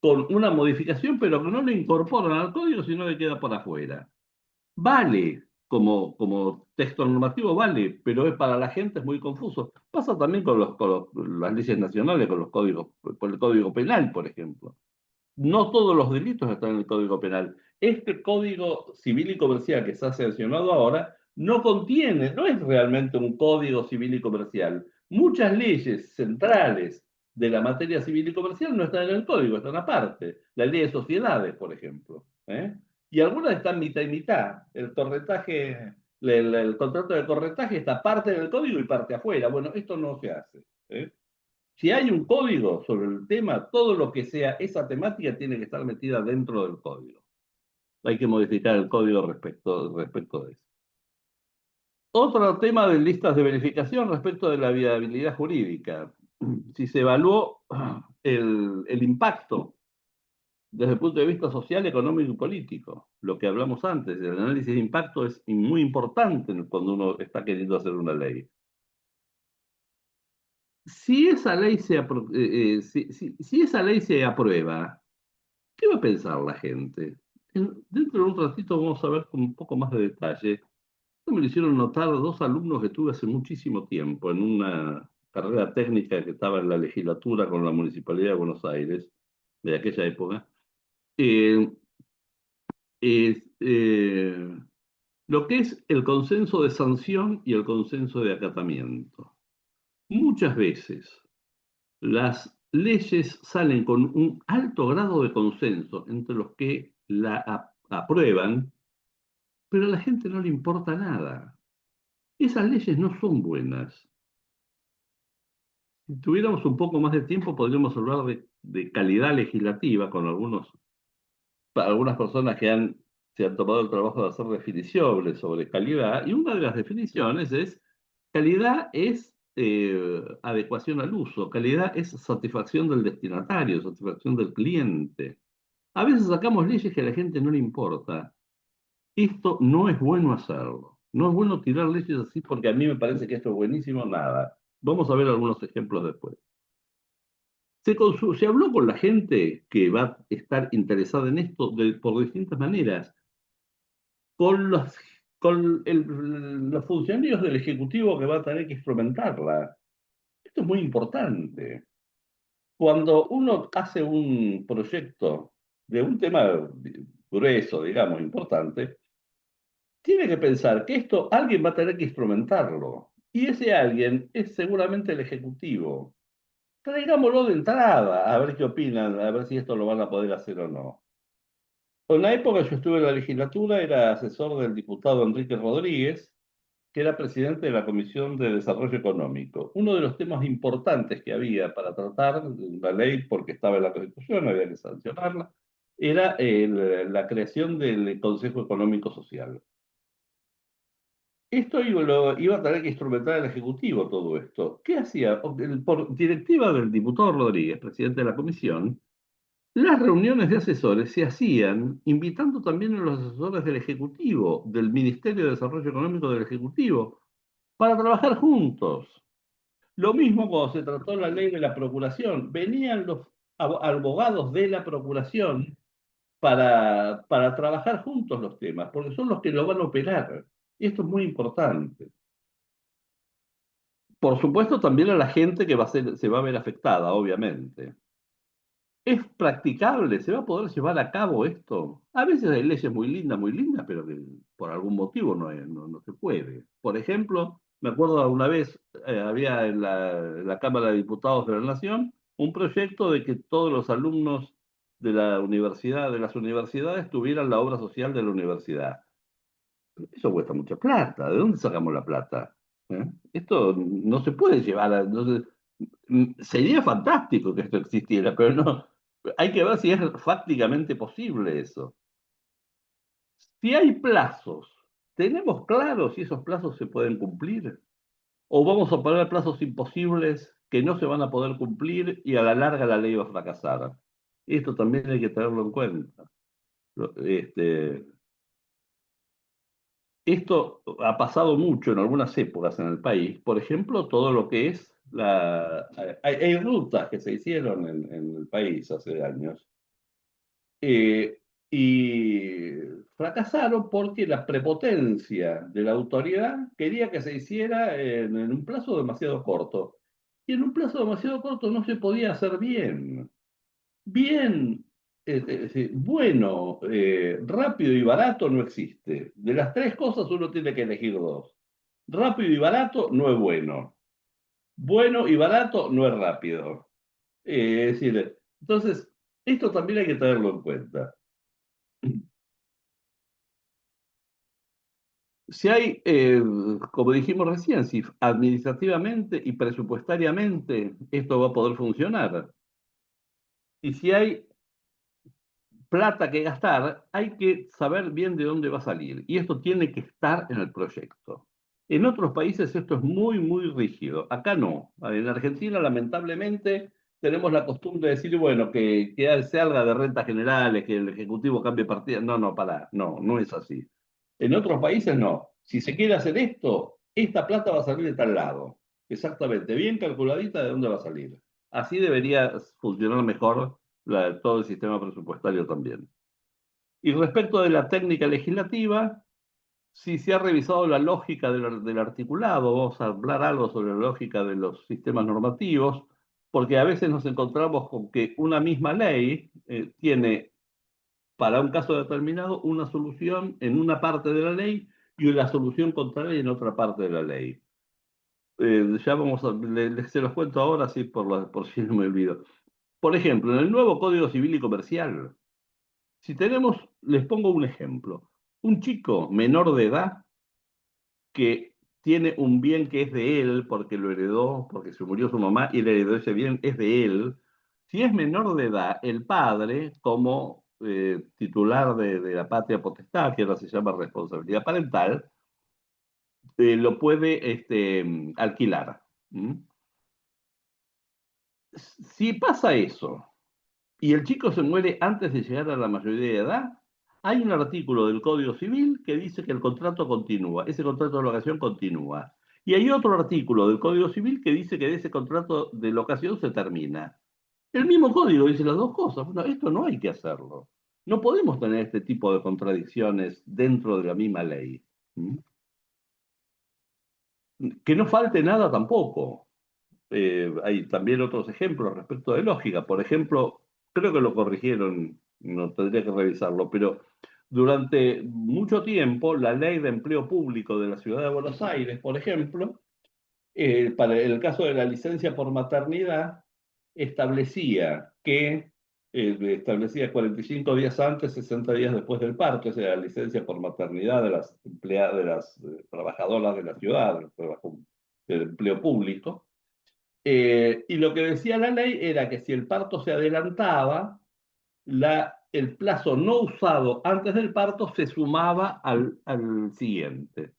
con una modificación, pero que no le incorporan al código, sino que queda por afuera. Vale, como texto normativo vale, pero para la gente es muy confuso. Pasa también las leyes nacionales, con los códigos, con el código penal, por ejemplo. No todos los delitos están en el Código Penal. Este Código Civil y Comercial que se ha sancionado ahora no contiene, no es realmente un Código Civil y Comercial. Muchas leyes centrales de la materia civil y comercial no están en el Código, están aparte. La ley de sociedades, por ejemplo. ¿Eh? Y algunas están mitad y mitad. El corretaje, el contrato de corretaje está parte del código y parte afuera. Bueno, esto no se hace. ¿Eh? Si hay un código sobre el tema, todo lo que sea esa temática tiene que estar metida dentro del código. Hay que modificar el código respecto de eso. Otro tema de listas de verificación respecto de la viabilidad jurídica. Si se evaluó el impacto desde el punto de vista social, económico y político. Lo que hablamos antes, el análisis de impacto es muy importante cuando uno está queriendo hacer una ley. Si esa ley si esa ley se aprueba, ¿qué va a pensar la gente? Dentro de un ratito vamos a ver con un poco más de detalle. Esto me lo hicieron notar dos alumnos que tuve hace muchísimo tiempo en una carrera técnica que estaba en la legislatura con la Municipalidad de Buenos Aires, de aquella época. Eh, es lo que es el consenso de sanción y el consenso de acatamiento. Muchas veces las leyes salen con un alto grado de consenso entre los que la aprueban, pero a la gente no le importa nada. Esas leyes no son buenas. Si tuviéramos un poco más de tiempo, podríamos hablar de calidad legislativa con algunas personas se han tomado el trabajo de hacer definiciones sobre calidad, y una de las definiciones es: calidad es adecuación al uso, calidad es satisfacción del destinatario, satisfacción del cliente. A veces sacamos leyes que a la gente no le importa. Esto no es bueno hacerlo. No es bueno tirar leyes así porque a mí me parece que esto es buenísimo, nada. Vamos a ver algunos ejemplos después. Se habló con la gente que va a estar interesada en esto por distintas maneras, con los funcionarios del Ejecutivo que va a tener que instrumentarla. Esto es muy importante. Cuando uno hace un proyecto de un tema grueso, digamos, importante, tiene que pensar que esto alguien va a tener que instrumentarlo. Y ese alguien es seguramente el Ejecutivo. Traigámoslo de entrada, a ver qué opinan, a ver si esto lo van a poder hacer o no. En la época yo estuve en la legislatura, era asesor del diputado Enrique Rodríguez, que era presidente de la Comisión de Desarrollo Económico. Uno de los temas importantes que había para tratar la ley, porque estaba en la Constitución, había que sancionarla, era la creación del Consejo Económico Social. Esto iba a tener que instrumentar el Ejecutivo todo esto. ¿Qué hacía? Por directiva del diputado Rodríguez, presidente de la comisión, las reuniones de asesores se hacían invitando también a los asesores del Ejecutivo, del Ministerio de Desarrollo Económico del Ejecutivo, para trabajar juntos. Lo mismo cuando se trató la ley de la procuración. Venían los abogados de la procuración para trabajar juntos los temas, porque son los que lo van a operar. Y esto es muy importante. Por supuesto, también a la gente que se va a ver afectada, obviamente. ¿Es practicable? ¿Se va a poder llevar a cabo esto? A veces hay leyes muy lindas, pero que por algún motivo no se puede. Por ejemplo, me acuerdo una vez, había en la Cámara de Diputados de la Nación un proyecto de que todos los alumnos de la universidad, de las universidades, tuvieran la obra social de la universidad. Eso cuesta mucha plata. ¿De dónde sacamos la plata? ¿Eh? Esto no se puede llevar sería fantástico que esto existiera, pero no. Hay que ver si es fácticamente posible eso. Si hay plazos, ¿tenemos claro si esos plazos se pueden cumplir? ¿O vamos a poner plazos imposibles que no se van a poder cumplir y a la larga la ley va a fracasar? Esto también hay que tenerlo en cuenta. Este, Esto ha pasado mucho en algunas épocas en el país. Por ejemplo, todo lo que es hay rutas que se hicieron en el país hace años, eh, y fracasaron porque la prepotencia de la autoridad quería que se hiciera en un plazo demasiado corto. Y en un plazo demasiado corto no se podía hacer bien. Bien, bueno, rápido y barato no existe. De las tres cosas uno tiene que elegir dos. Rápido y barato no es bueno. Bueno y barato no es rápido. Es decir, entonces, esto también hay que tenerlo en cuenta. Si hay, como dijimos recién, si administrativamente y presupuestariamente esto va a poder funcionar. Y si hay plata que gastar, hay que saber bien de dónde va a salir. Y esto tiene que estar en el proyecto. En otros países esto es muy rígido. Acá no. En Argentina, lamentablemente, tenemos la costumbre de decir, bueno, que se haga de rentas generales, que el Ejecutivo cambie partida. No, no, pará. No, no es así. En otros países no. Si se quiere hacer esto, esta plata va a salir de tal lado. Exactamente, bien calculadita de dónde va a salir. Así debería funcionar mejor todo el sistema presupuestario también. Y respecto de la técnica legislativa, si se ha revisado la lógica del articulado, vamos a hablar algo sobre la lógica de los sistemas normativos, porque a veces nos encontramos con que una misma ley tiene para un caso determinado una solución en una parte de la ley y la solución contraria en otra parte de la ley. Ya vamos a, se los cuento ahora, sí, por si no me olvido. Por ejemplo, en el nuevo Código Civil y Comercial, si tenemos, les pongo un ejemplo, un chico menor de edad que tiene un bien que es de él porque lo heredó, porque se murió su mamá y le heredó ese bien, es de él. Si es menor de edad, el padre, como titular de la patria potestad, que ahora se llama responsabilidad parental, lo puede alquilar. ¿Mm? Si pasa eso y el chico se muere antes de llegar a la mayoría de edad, hay un artículo del Código Civil que dice que el contrato continúa, ese contrato de locación continúa. Y hay otro artículo del Código Civil que dice que ese contrato de locación se termina. El mismo código dice las dos cosas. Bueno, esto no hay que hacerlo. No podemos tener este tipo de contradicciones dentro de la misma ley. ¿Mm? Que no falte nada tampoco. Hay también otros ejemplos respecto de lógica. Por ejemplo, creo que lo corrigieron, no tendría que revisarlo, pero durante mucho tiempo la ley de empleo público de la ciudad de Buenos Aires, por ejemplo, para el caso de la licencia por maternidad, establecía que establecía 45 días antes, 60 días después del parto, o sea, la licencia por maternidad de las empleadas, de las trabajadoras de la ciudad, del trabajo, del empleo público. Y lo que decía la ley era que si el parto se adelantaba, el plazo no usado antes del parto se sumaba al siguiente.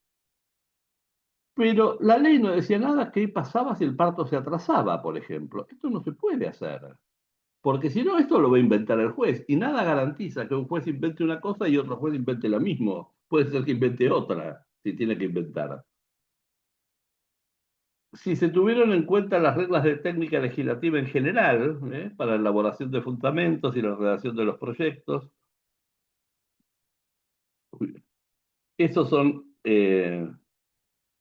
Pero la ley no decía nada qué pasaba si el parto se atrasaba, por ejemplo. Esto no se puede hacer, porque si no, esto lo va a inventar el juez, y nada garantiza que un juez invente una cosa y otro juez invente la misma. Puede ser que invente otra, si tiene que inventar. Si se tuvieron en cuenta las reglas de técnica legislativa en general, para la elaboración de fundamentos y la redacción de los proyectos, esos son,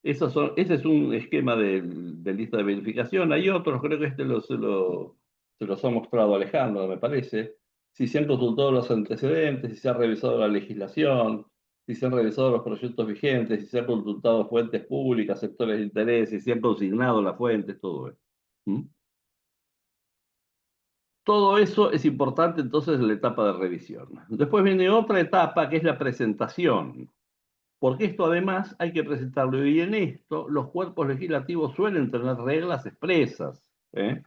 ese es un esquema de lista de verificación. Hay otros, creo que se los ha mostrado Alejandro, me parece. Si se han consultado los antecedentes, si se ha revisado la legislación, si se han revisado los proyectos vigentes, si se han consultado fuentes públicas, sectores de interés, si se han consignado las fuentes, todo eso. ¿Mm? Todo eso es importante entonces en la etapa de revisión. Después viene otra etapa que es la presentación, porque esto además hay que presentarlo y en esto los cuerpos legislativos suelen tener reglas expresas. ¿Eh?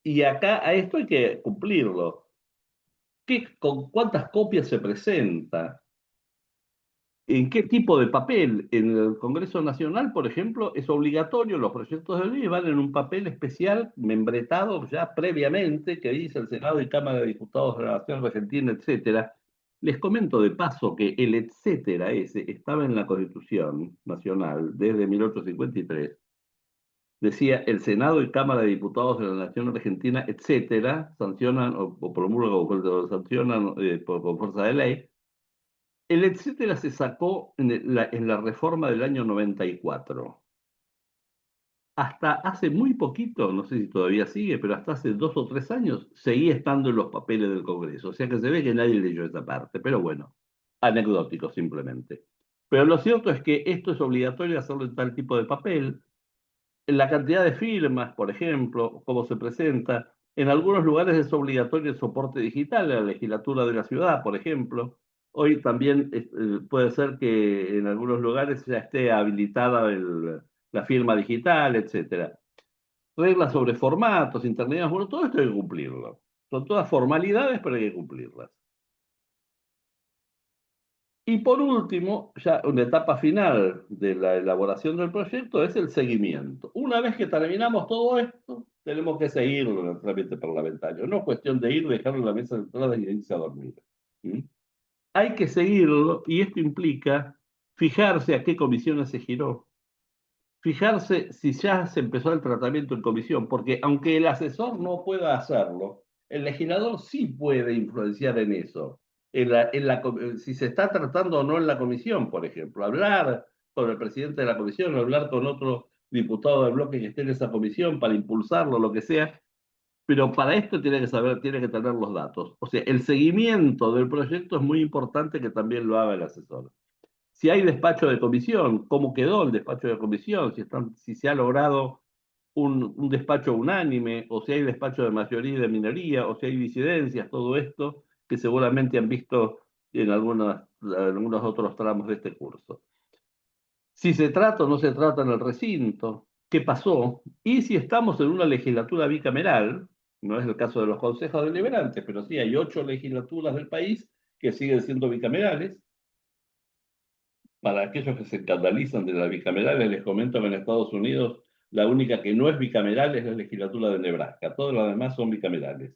Y acá a esto hay que cumplirlo. ¿Con cuántas copias se presenta? ¿En qué tipo de papel? En el Congreso Nacional, por ejemplo, es obligatorio, los proyectos de ley van en un papel especial membretado ya previamente, que dice el Senado y Cámara de Diputados de la Nación Argentina, etcétera. Les comento de paso que el etcétera ese estaba en la Constitución Nacional desde 1853. Decía el Senado y Cámara de Diputados de la Nación Argentina, etcétera, sancionan o promulgan o sancionan por fuerza de ley. El etcétera se sacó en la reforma del año 94. Hasta hace muy poquito, no sé si todavía sigue, pero hasta hace 2 o 3 años seguía estando en los papeles del Congreso. O sea que se ve que nadie leyó esa parte, pero bueno, anecdótico simplemente. Pero lo cierto es que esto es obligatorio hacerlo en tal tipo de papel, la cantidad de firmas, por ejemplo, cómo se presenta. En algunos lugares es obligatorio el soporte digital, la legislatura de la ciudad, por ejemplo. Hoy también puede ser que en algunos lugares ya esté habilitada la firma digital, etcétera. Reglas sobre formatos, intermediarios, bueno, todo esto hay que cumplirlo. Son todas formalidades, pero hay que cumplirlas. Y por último, ya una etapa final de la elaboración del proyecto es el seguimiento. Una vez que terminamos todo esto, tenemos que seguirlo en el trámite parlamentario. No es cuestión de ir, dejarlo en la mesa de entrada y irse a dormir. ¿Mm? Hay que seguirlo y esto implica fijarse a qué comisiones se giró, fijarse si ya se empezó el tratamiento en comisión, porque aunque el asesor no pueda hacerlo, el legislador sí puede influenciar en eso. Si se está tratando o no en la comisión, por ejemplo, hablar con el presidente de la comisión, hablar con otro diputado del bloque que esté en esa comisión para impulsarlo, lo que sea, Pero para esto tiene que saber, tiene que tener los datos. O sea, el seguimiento del proyecto es muy importante que también lo haga el asesor. Si hay despacho de comisión, cómo quedó el despacho de comisión, si se ha logrado un despacho unánime, o si hay despacho de mayoría y de minoría, o si hay disidencias, todo esto que seguramente han visto en algunos otros tramos de este curso. Si se trata o no se trata en el recinto, qué pasó, y si estamos en una legislatura bicameral, no es el caso de los consejos deliberantes, pero sí hay 8 legislaturas del país que siguen siendo bicamerales. Para aquellos que se escandalizan de las bicamerales, les comento que en Estados Unidos la única que no es bicameral es la legislatura de Nebraska. Todas las demás son bicamerales.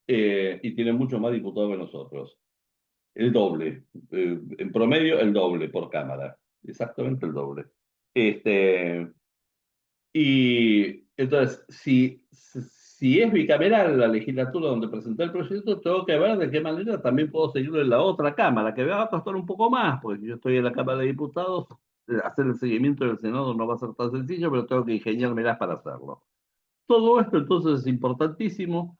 Y tienen muchos más diputados que nosotros. El doble. En promedio, el doble por cámara. Exactamente el doble. Este, y entonces, si es bicameral la legislatura donde presenté el proyecto, tengo que ver de qué manera también puedo seguirlo en la otra Cámara, que me va a costar un poco más, porque si yo estoy en la Cámara de Diputados, hacer el seguimiento del Senado no va a ser tan sencillo, pero tengo que ingeniármelas para hacerlo. Todo esto entonces es importantísimo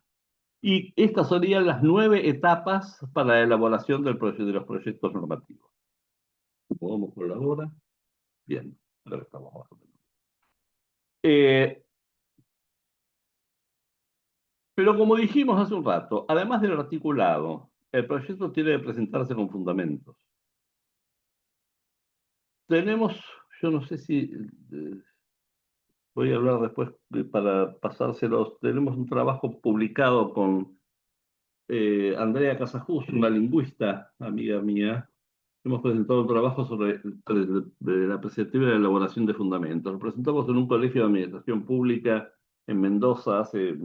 y estas serían las 9 etapas para la elaboración de los proyectos normativos. ¿Vamos por la hora? Bien, ahora estamos más o menos. Eh, Pero como dijimos hace un rato, además del articulado, el proyecto tiene que presentarse con fundamentos. Tenemos, yo no sé si voy a hablar después para pasárselos, tenemos un trabajo publicado con Andrea Casajus, una lingüista, amiga mía. Hemos presentado un trabajo sobre la perspectiva de la elaboración de fundamentos. Lo presentamos en un colegio de administración pública en Mendoza hace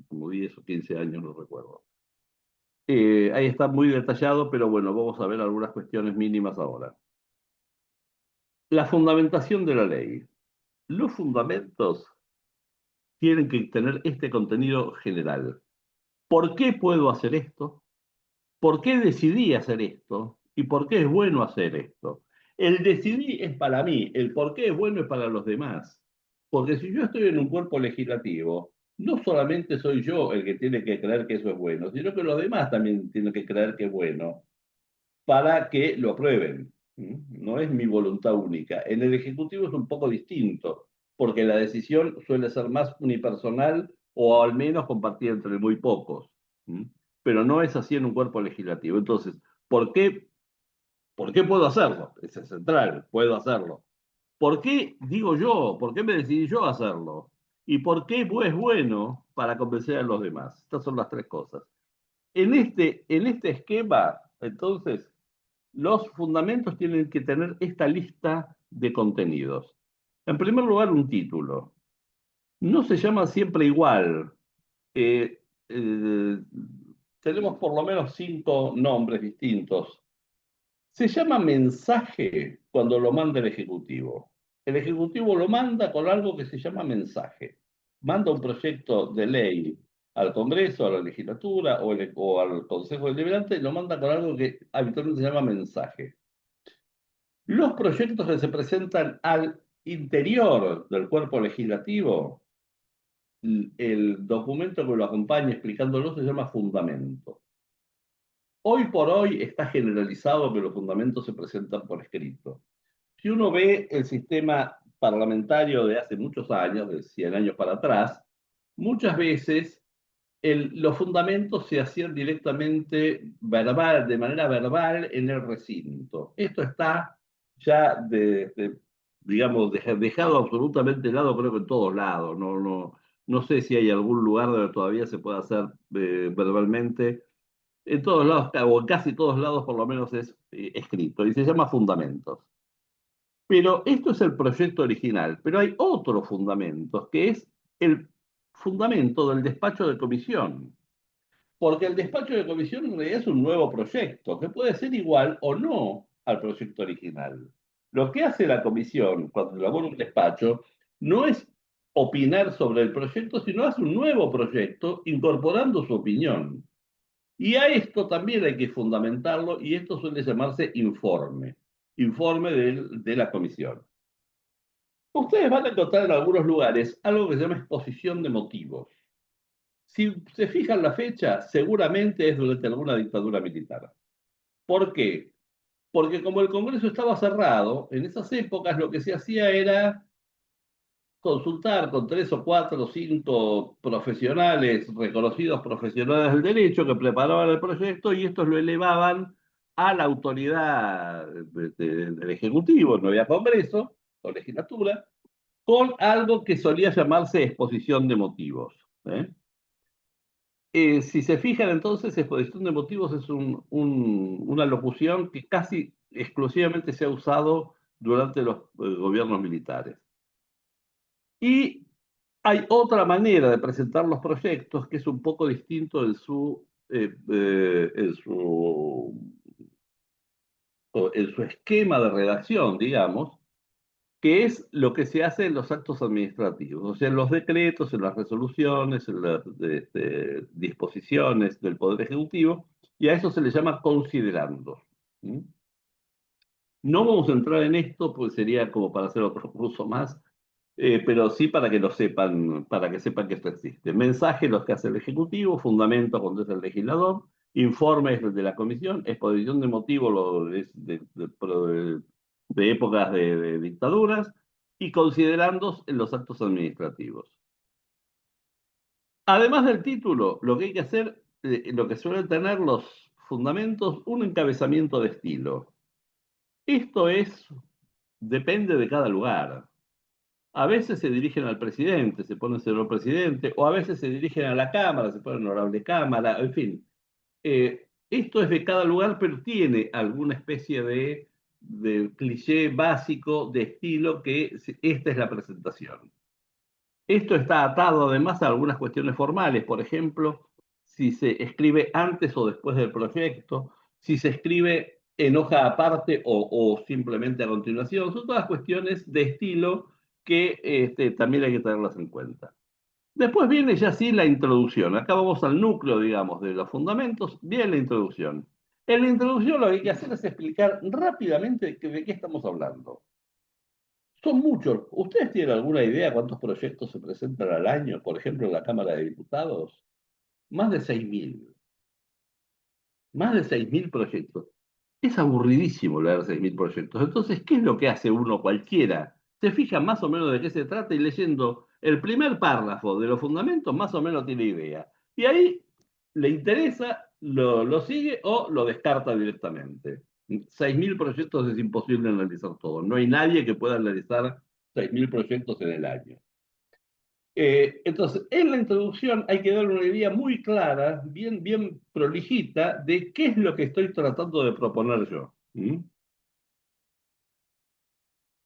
como 10 o 15 años, no recuerdo. Ahí está muy detallado, pero bueno, vamos a ver algunas cuestiones mínimas ahora. La fundamentación de la ley. Los fundamentos tienen que tener este contenido general. ¿Por qué puedo hacer esto? ¿Por qué decidí hacer esto? ¿Y por qué es bueno hacer esto? El decidí es para mí, el por qué es bueno es para los demás. Porque si yo estoy en un cuerpo legislativo, no solamente soy yo el que tiene que creer que eso es bueno, sino que los demás también tienen que creer que es bueno, para que lo aprueben. No es mi voluntad única. En el Ejecutivo es un poco distinto, porque la decisión suele ser más unipersonal o al menos compartida entre muy pocos. Pero no es así en un cuerpo legislativo. Entonces, ¿por qué, ¿por qué puedo hacerlo? Ese es central, puedo hacerlo. ¿Por qué digo yo? ¿Por qué me decidí yo a hacerlo? ¿Y por qué es bueno para convencer a los demás? Estas son las 3 cosas. En este esquema, entonces, los fundamentos tienen que tener esta lista de contenidos. En primer lugar, un título. No se llama siempre igual. Eh, eh, Tenemos por lo menos 5 nombres distintos. Se llama mensaje cuando lo manda el Ejecutivo. El Ejecutivo lo manda con algo que se llama mensaje. Manda un proyecto de ley al Congreso, a la legislatura o al Consejo Deliberante y lo manda con algo que habitualmente se llama mensaje. Los proyectos que se presentan al interior del cuerpo legislativo, el documento que lo acompaña explicándolo se llama fundamento. Hoy por hoy está generalizado que los fundamentos se presentan por escrito. Si uno ve el sistema parlamentario de hace muchos años, de 100 años para atrás, muchas veces los fundamentos se hacían directamente verbal, de manera verbal en el recinto. Esto está ya, digamos, dejado absolutamente de lado, creo que en todos lados. No sé si hay algún lugar donde todavía se pueda hacer verbalmente. En todos lados, o en casi todos lados, por lo menos es escrito, y se llama fundamentos. Pero esto es el proyecto original, pero hay otros fundamentos, que es el fundamento del despacho de comisión. Porque el despacho de comisión en realidad es un nuevo proyecto, que puede ser igual o no al proyecto original. Lo que hace la comisión cuando elabora un despacho no es opinar sobre el proyecto, sino hace un nuevo proyecto incorporando su opinión. Y a esto también hay que fundamentarlo y esto suele llamarse informe, informe de la comisión. Ustedes van a encontrar en algunos lugares algo que se llama exposición de motivos. Si se fijan la fecha, seguramente es durante alguna dictadura militar. ¿Por qué? Porque como el Congreso estaba cerrado, en esas épocas lo que se hacía era consultar con tres o cuatro o cinco profesionales, reconocidos profesionales del derecho, que preparaban el proyecto y estos lo elevaban a la autoridad del Ejecutivo, no había Congreso o legislatura, con algo que solía llamarse exposición de motivos. ¿Eh? Si se fijan entonces, exposición de motivos es una locución que casi exclusivamente se ha usado durante los gobiernos militares. Y hay otra manera de presentar los proyectos que es un poco distinto en su esquema de redacción, digamos, que es lo que se hace en los actos administrativos, o sea, en los decretos, en las resoluciones, en las disposiciones del Poder Ejecutivo, y a eso se le llama considerando. ¿Mm? No vamos a entrar en esto, pues sería como para hacer otro curso más, pero sí para que lo sepan, para que sepan que esto existe. Mensaje los que hace el Ejecutivo, fundamento cuando es el legislador, informes de la Comisión, exposición de motivos de épocas de dictaduras y considerandos en los actos administrativos. Además del título, lo que hay que hacer, lo que suelen tener los fundamentos, un encabezamiento de estilo. Esto depende de cada lugar. A veces se dirigen al presidente, se pone señor presidente, o a veces se dirigen a la Cámara, se pone honorable Cámara, en fin. Esto es de cada lugar, pero tiene alguna especie de cliché básico, de estilo, que esta es la presentación. Esto está atado además a algunas cuestiones formales, por ejemplo, si se escribe antes o después del proyecto, si se escribe en hoja aparte o simplemente a continuación, son todas cuestiones de estilo que también hay que tenerlas en cuenta. Después viene ya sí la introducción. Acá vamos al núcleo, digamos, de los fundamentos. Viene la introducción. En la introducción lo que hay que hacer es explicar rápidamente de qué estamos hablando. Son muchos. ¿Ustedes tienen alguna idea cuántos proyectos se presentan al año, por ejemplo, en la Cámara de Diputados? Más de 6.000. Más de 6.000 proyectos. Es aburridísimo leer 6.000 proyectos. Entonces, ¿qué es lo que hace uno cualquiera? Se fija más o menos de qué se trata y leyendo el primer párrafo de los fundamentos, más o menos tiene idea. Y ahí le interesa, lo sigue o lo descarta directamente. 6.000 proyectos es imposible analizar todo. No hay nadie que pueda analizar 6.000 proyectos en el año. Entonces, en la introducción hay que dar una idea muy clara, bien prolijita, de qué es lo que estoy tratando de proponer yo. ¿Mm?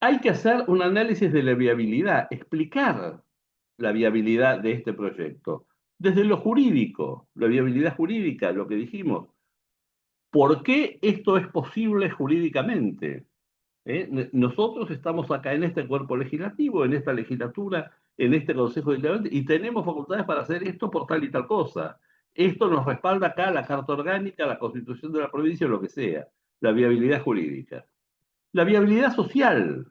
Hay que hacer un análisis de la viabilidad, explicar la viabilidad de este proyecto. Desde lo jurídico, la viabilidad jurídica, lo que dijimos. ¿Por qué esto es posible jurídicamente? Nosotros estamos acá en este cuerpo legislativo, en esta legislatura, en este Consejo Deliberante, y tenemos facultades para hacer esto por tal y tal cosa. Esto nos respalda acá la Carta Orgánica, la Constitución de la provincia, o lo que sea, la viabilidad jurídica. La viabilidad social.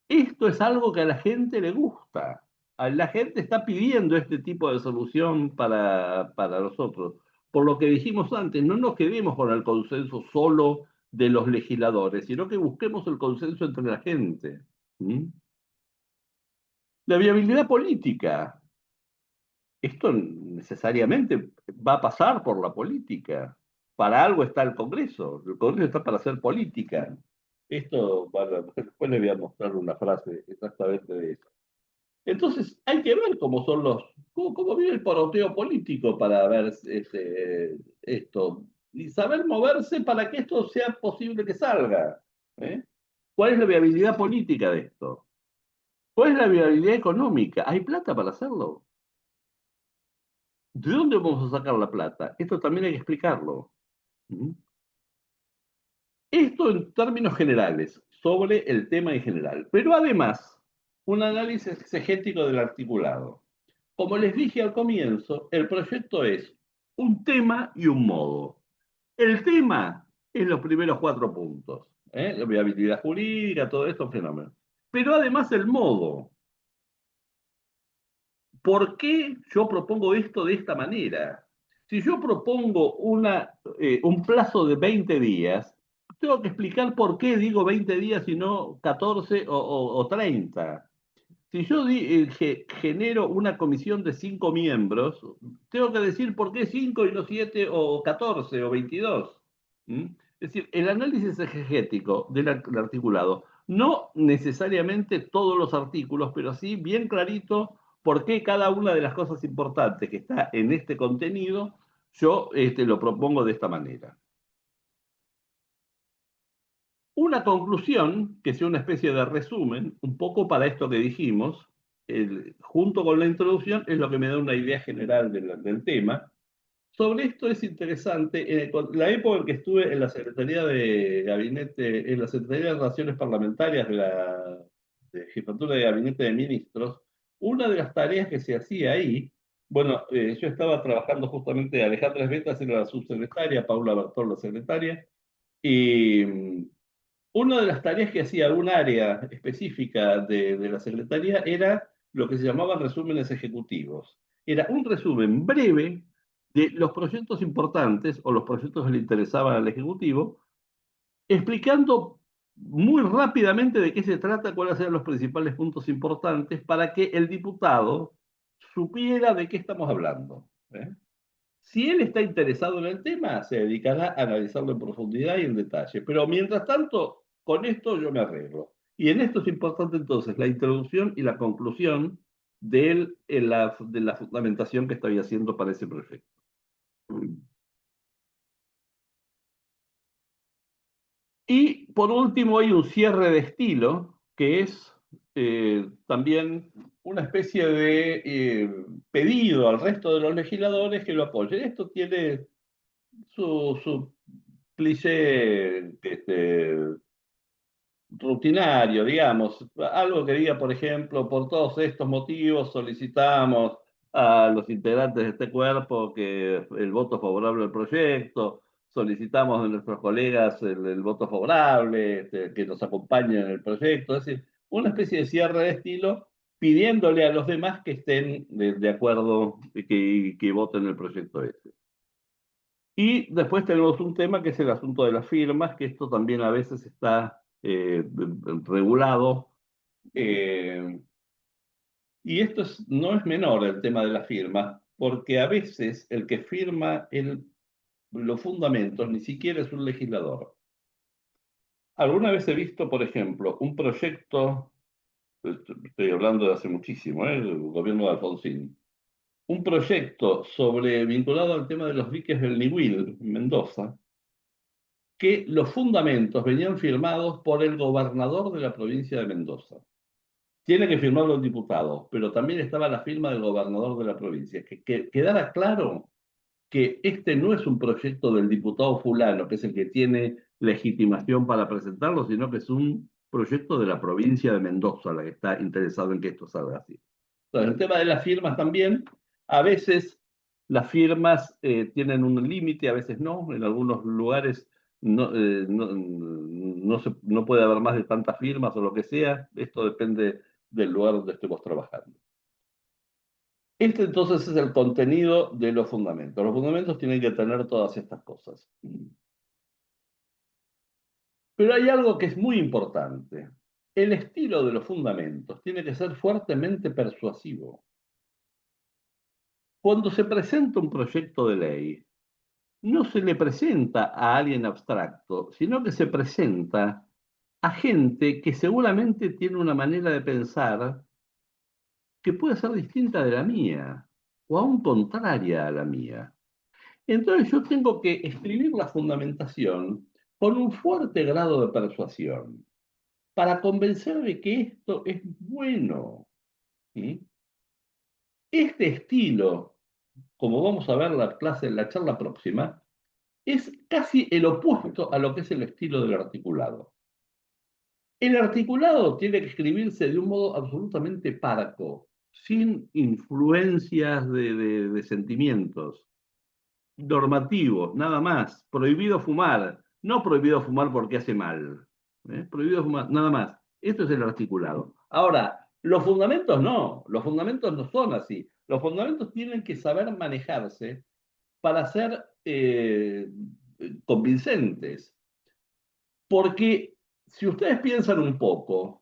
Esto es algo que a la gente le gusta. A la gente está pidiendo este tipo de solución para nosotros. Por lo que dijimos antes, no nos quedemos con el consenso solo de los legisladores, sino que busquemos el consenso entre la gente. ¿Mm? La viabilidad política. Esto necesariamente va a pasar por la política. Para algo está el Congreso. El Congreso está para hacer política. Esto, bueno, después le voy a mostrar una frase exactamente de eso. Entonces, hay que ver cómo viene el poroteo político para ver esto. Y saber moverse para que esto sea posible que salga. ¿Eh? ¿Cuál es la viabilidad política de esto? ¿Cuál es la viabilidad económica? ¿Hay plata para hacerlo? ¿De dónde vamos a sacar la plata? Esto también hay que explicarlo. ¿Mm? Esto en términos generales, sobre el tema en general. Pero además, un análisis exegético del articulado. Como les dije al comienzo, el proyecto es un tema y un modo. El tema es los primeros 4 puntos, la viabilidad jurídica, todo esto fenómeno. Pero además el modo. ¿por qué yo propongo esto de esta manera? Si yo propongo un plazo de 20 días, tengo que explicar por qué digo 20 días y no 14 o 30. Si yo genero una comisión de 5 miembros, tengo que decir por qué 5 y no 7 o 14 o 22. ¿Mm? Es decir, el análisis exegético del articulado, no necesariamente todos los artículos, pero sí bien clarito por qué cada una de las cosas importantes que está en este contenido, yo lo propongo de esta manera. Una conclusión, que sea una especie de resumen, un poco para esto que dijimos, junto con la introducción, es lo que me da una idea general del tema. Sobre esto es interesante, la época en que estuve en la Secretaría de Gabinete, en la Secretaría de Relaciones Parlamentarias de Jefatura de Gabinete de Ministros, una de las tareas que se hacía ahí, bueno, yo estaba trabajando justamente, Alejandra Esbetas era la subsecretaria, Paula Bertol la secretaria, y una de las tareas que hacía un área específica de la Secretaría era lo que se llamaban resúmenes ejecutivos. Era un resumen breve de los proyectos importantes o los proyectos que le interesaban al Ejecutivo, explicando muy rápidamente de qué se trata, cuáles eran los principales puntos importantes para que el diputado supiera de qué estamos hablando. ¿Eh? Si él está interesado en el tema, se dedicará a analizarlo en profundidad y en detalle. Pero mientras tanto, con esto yo me arreglo. Y en esto es importante entonces la introducción y la conclusión de la fundamentación que estoy haciendo para ese proyecto. Y por último hay un cierre de estilo, que es también una especie de pedido al resto de los legisladores que lo apoyen. Esto tiene su cliché rutinario, digamos, algo que diga, por ejemplo, por todos estos motivos solicitamos a los integrantes de este cuerpo que el voto favorable al proyecto, solicitamos de nuestros colegas el voto favorable, que nos acompañen en el proyecto, es decir, una especie de cierre de estilo pidiéndole a los demás que estén de acuerdo y que voten el proyecto este. Y después tenemos un tema que es el asunto de las firmas, que esto también a veces está regulado. eh, y no es menor el tema de las firmas, porque a veces el que firma los fundamentos ni siquiera es un legislador. Alguna vez he visto, por ejemplo, un proyecto, estoy hablando de hace muchísimo, el gobierno de Alfonsín, un proyecto vinculado al tema de los diques del Niwil, en Mendoza, que los fundamentos venían firmados por el gobernador de la provincia de Mendoza. Tiene que firmarlo el diputado, pero también estaba la firma del gobernador de la provincia. Que quedara claro que este no es un proyecto del diputado fulano, que es el que tiene legitimación para presentarlo, sino que es un proyecto de la provincia de Mendoza, la que está interesado en que esto salga así. Entonces, el tema de las firmas también, a veces las firmas tienen un límite, a veces no, en algunos lugares no puede haber más de tantas firmas o lo que sea, esto depende del lugar donde estemos trabajando. Este entonces es el contenido de los fundamentos. Los fundamentos tienen que tener todas estas cosas. Pero hay algo que es muy importante. El estilo de los fundamentos tiene que ser fuertemente persuasivo. Cuando se presenta un proyecto de ley, no se le presenta a alguien abstracto, sino que se presenta a gente que seguramente tiene una manera de pensar que puede ser distinta de la mía, o aún contraria a la mía. Entonces yo tengo que escribir la fundamentación con un fuerte grado de persuasión para convencer de que esto es bueno. ¿Sí? Este estilo, como vamos a ver la charla próxima, es casi el opuesto a lo que es el estilo del articulado. El articulado tiene que escribirse de un modo absolutamente parco, sin influencias de sentimientos, normativos, nada más. Prohibido fumar, no prohibido fumar porque hace mal. Prohibido fumar, nada más. Esto es el articulado. Ahora, Los fundamentos no son así. Los fundamentos tienen que saber manejarse para ser convincentes. Porque si ustedes piensan un poco,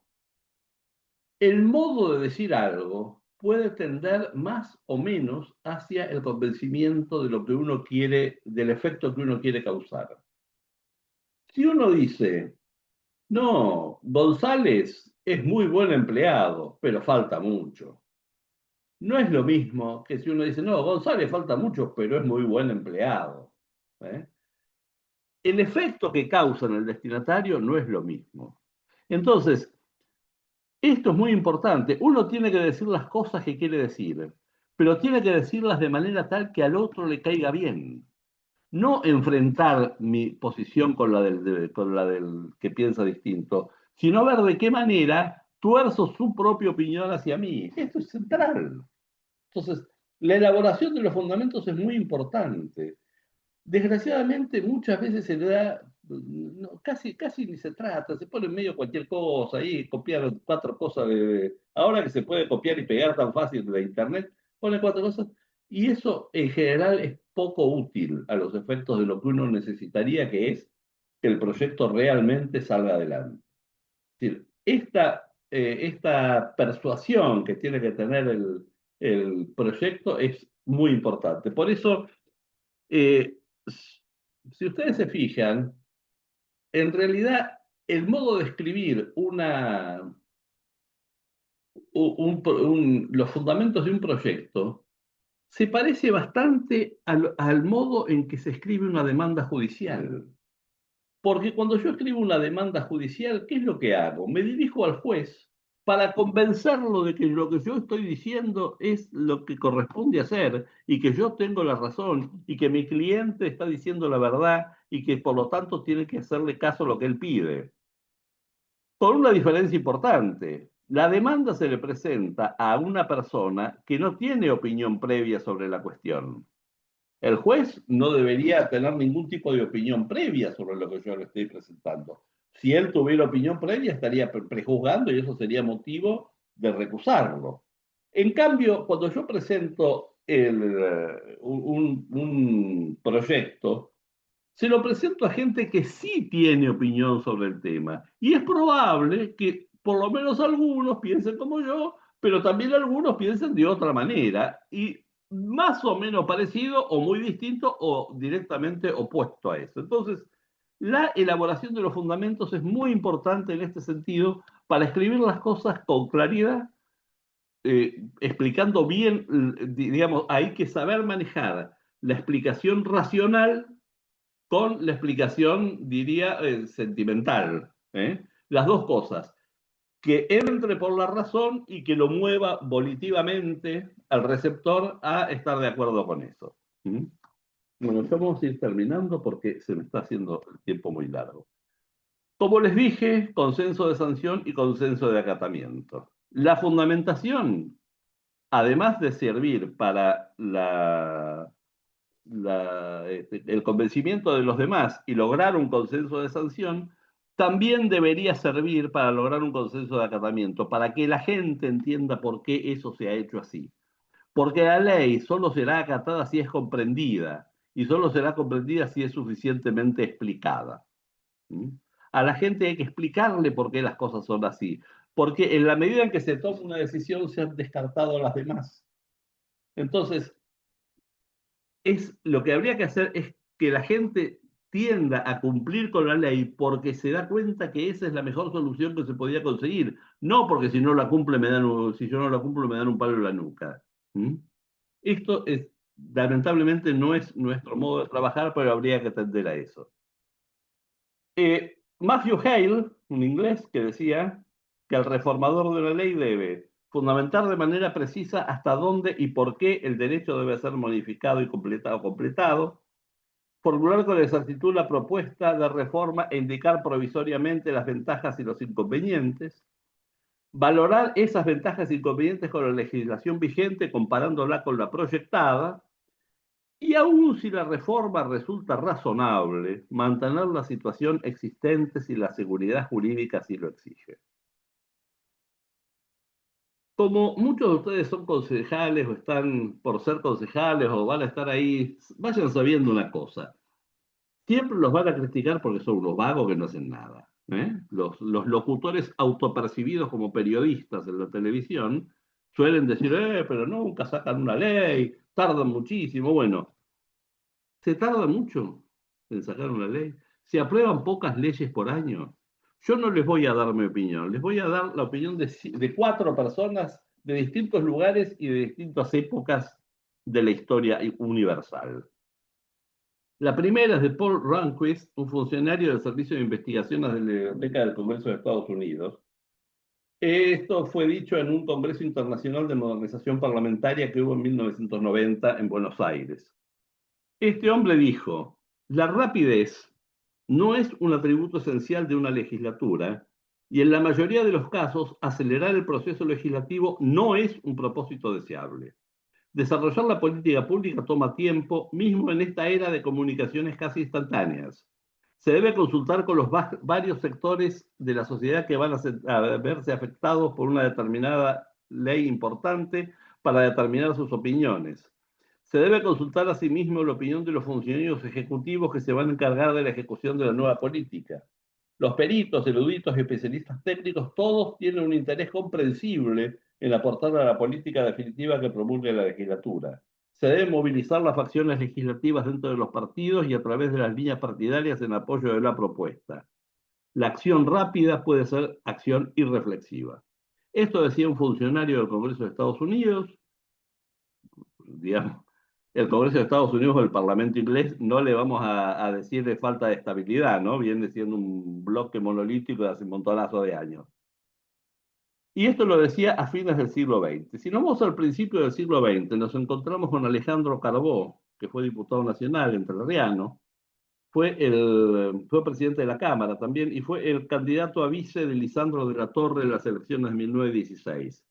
el modo de decir algo puede tender más o menos hacia el convencimiento de lo que uno quiere, del efecto que uno quiere causar. Si uno dice, no, González es muy buen empleado, pero falta mucho. No es lo mismo que si uno dice, no, González falta mucho, pero es muy buen empleado. ¿Eh? El efecto que causa en el destinatario no es lo mismo. Entonces, esto es muy importante. Uno tiene que decir las cosas que quiere decir, pero tiene que decirlas de manera tal que al otro le caiga bien. No enfrentar mi posición con la del que piensa distinto, sino ver de qué manera tuerzo su propia opinión hacia mí. Esto es central. Entonces, la elaboración de los fundamentos es muy importante. Desgraciadamente, muchas veces se le da, no, casi ni se trata, se pone en medio cualquier cosa, ahí copiar cuatro cosas ahora que se puede copiar y pegar tan fácil de la internet, pone cuatro cosas, y eso en general es poco útil a los efectos de lo que uno necesitaría, que es que el proyecto realmente salga adelante. Es decir, esta persuasión que tiene que tener el proyecto es muy importante. Por eso, eh, si ustedes se fijan, en realidad el modo de escribir los fundamentos de un proyecto se parece bastante al modo en que se escribe una demanda judicial. Porque cuando yo escribo una demanda judicial, ¿qué es lo que hago? Me dirijo al juez para convencerlo de que lo que yo estoy diciendo es lo que corresponde hacer y que yo tengo la razón y que mi cliente está diciendo la verdad y que por lo tanto tiene que hacerle caso a lo que él pide. Con una diferencia importante. La demanda se le presenta a una persona que no tiene opinión previa sobre la cuestión. El juez no debería tener ningún tipo de opinión previa sobre lo que yo le estoy presentando. Si él tuviera opinión previa, estaría prejuzgando y eso sería motivo de recusarlo. En cambio, cuando yo presento un proyecto, se lo presento a gente que sí tiene opinión sobre el tema. Y es probable que por lo menos algunos piensen como yo, pero también algunos piensen de otra manera. Y más o menos parecido o muy distinto o directamente opuesto a eso. Entonces, la elaboración de los fundamentos es muy importante en este sentido para escribir las cosas con claridad, explicando bien, digamos, hay que saber manejar la explicación racional con la explicación, diría, sentimental. Las dos cosas, que entre por la razón y que lo mueva volitivamente al receptor a estar de acuerdo con eso. ¿Mm? Bueno, ya vamos a ir terminando porque se me está haciendo el tiempo muy largo. Como les dije, consenso de sanción y consenso de acatamiento. La fundamentación, además de servir para el convencimiento de los demás y lograr un consenso de sanción, también debería servir para lograr un consenso de acatamiento, para que la gente entienda por qué eso se ha hecho así. Porque la ley solo será acatada si es comprendida, y solo será comprendida si es suficientemente explicada. ¿Mm? A la gente hay que explicarle por qué las cosas son así, porque en la medida en que se toma una decisión se han descartado las demás. Entonces, lo que habría que hacer es que la gente tienda a cumplir con la ley porque se da cuenta que esa es la mejor solución que se podía conseguir, no porque si no la cumple si yo no la cumplo me dan un palo en la nuca. ¿Mm? Esto es, lamentablemente no es nuestro modo de trabajar, pero habría que atender a eso. Matthew Hale, un inglés, que decía que el reformador de la ley debe fundamentar de manera precisa hasta dónde y por qué el derecho debe ser modificado y completado, formular con exactitud la propuesta de reforma e indicar provisoriamente las ventajas y los inconvenientes, valorar esas ventajas e inconvenientes con la legislación vigente comparándola con la proyectada, y aun si la reforma resulta razonable, mantener la situación existente si la seguridad jurídica así lo exige. Como muchos de ustedes son concejales o están por ser concejales o van a estar ahí, vayan sabiendo una cosa. Siempre los van a criticar porque son unos vagos que no hacen nada. ¿Eh? Los locutores autopercibidos como periodistas en la televisión suelen decir, pero nunca sacan una ley, tardan muchísimo. Bueno, se tarda mucho en sacar una ley. Se aprueban pocas leyes por año. Yo no les voy a dar mi opinión, les voy a dar la opinión de 4 personas de distintos lugares y de distintas épocas de la historia universal. La primera es de Paul Rehnquist, un funcionario del Servicio de Investigaciones de la Biblioteca del Congreso de Estados Unidos. Esto fue dicho en un Congreso Internacional de Modernización Parlamentaria que hubo en 1990 en Buenos Aires. Este hombre dijo, la rapidez no es un atributo esencial de una legislatura y en la mayoría de los casos acelerar el proceso legislativo no es un propósito deseable. Desarrollar la política pública toma tiempo, mismo en esta era de comunicaciones casi instantáneas. Se debe consultar con los varios sectores de la sociedad que van a verse afectados por una determinada ley importante para determinar sus opiniones. Se debe consultar asimismo la opinión de los funcionarios ejecutivos que se van a encargar de la ejecución de la nueva política. Los peritos, eruditos y especialistas técnicos, todos tienen un interés comprensible en aportar a la política definitiva que promulgue la legislatura. Se deben movilizar las facciones legislativas dentro de los partidos y a través de las líneas partidarias en apoyo de la propuesta. La acción rápida puede ser acción irreflexiva. Esto decía un funcionario del Congreso de Estados Unidos, digamos, el Congreso de Estados Unidos o el Parlamento inglés, no le vamos a decir de falta de estabilidad, ¿no? Viene siendo un bloque monolítico de hace un montonazo de años. Y esto lo decía a fines del siglo XX. Si nos vamos al principio del siglo XX, nos encontramos con Alejandro Carbó, que fue diputado nacional entrerriano, fue presidente de la Cámara también y fue el candidato a vice de Lisandro de la Torre en las elecciones de 1916.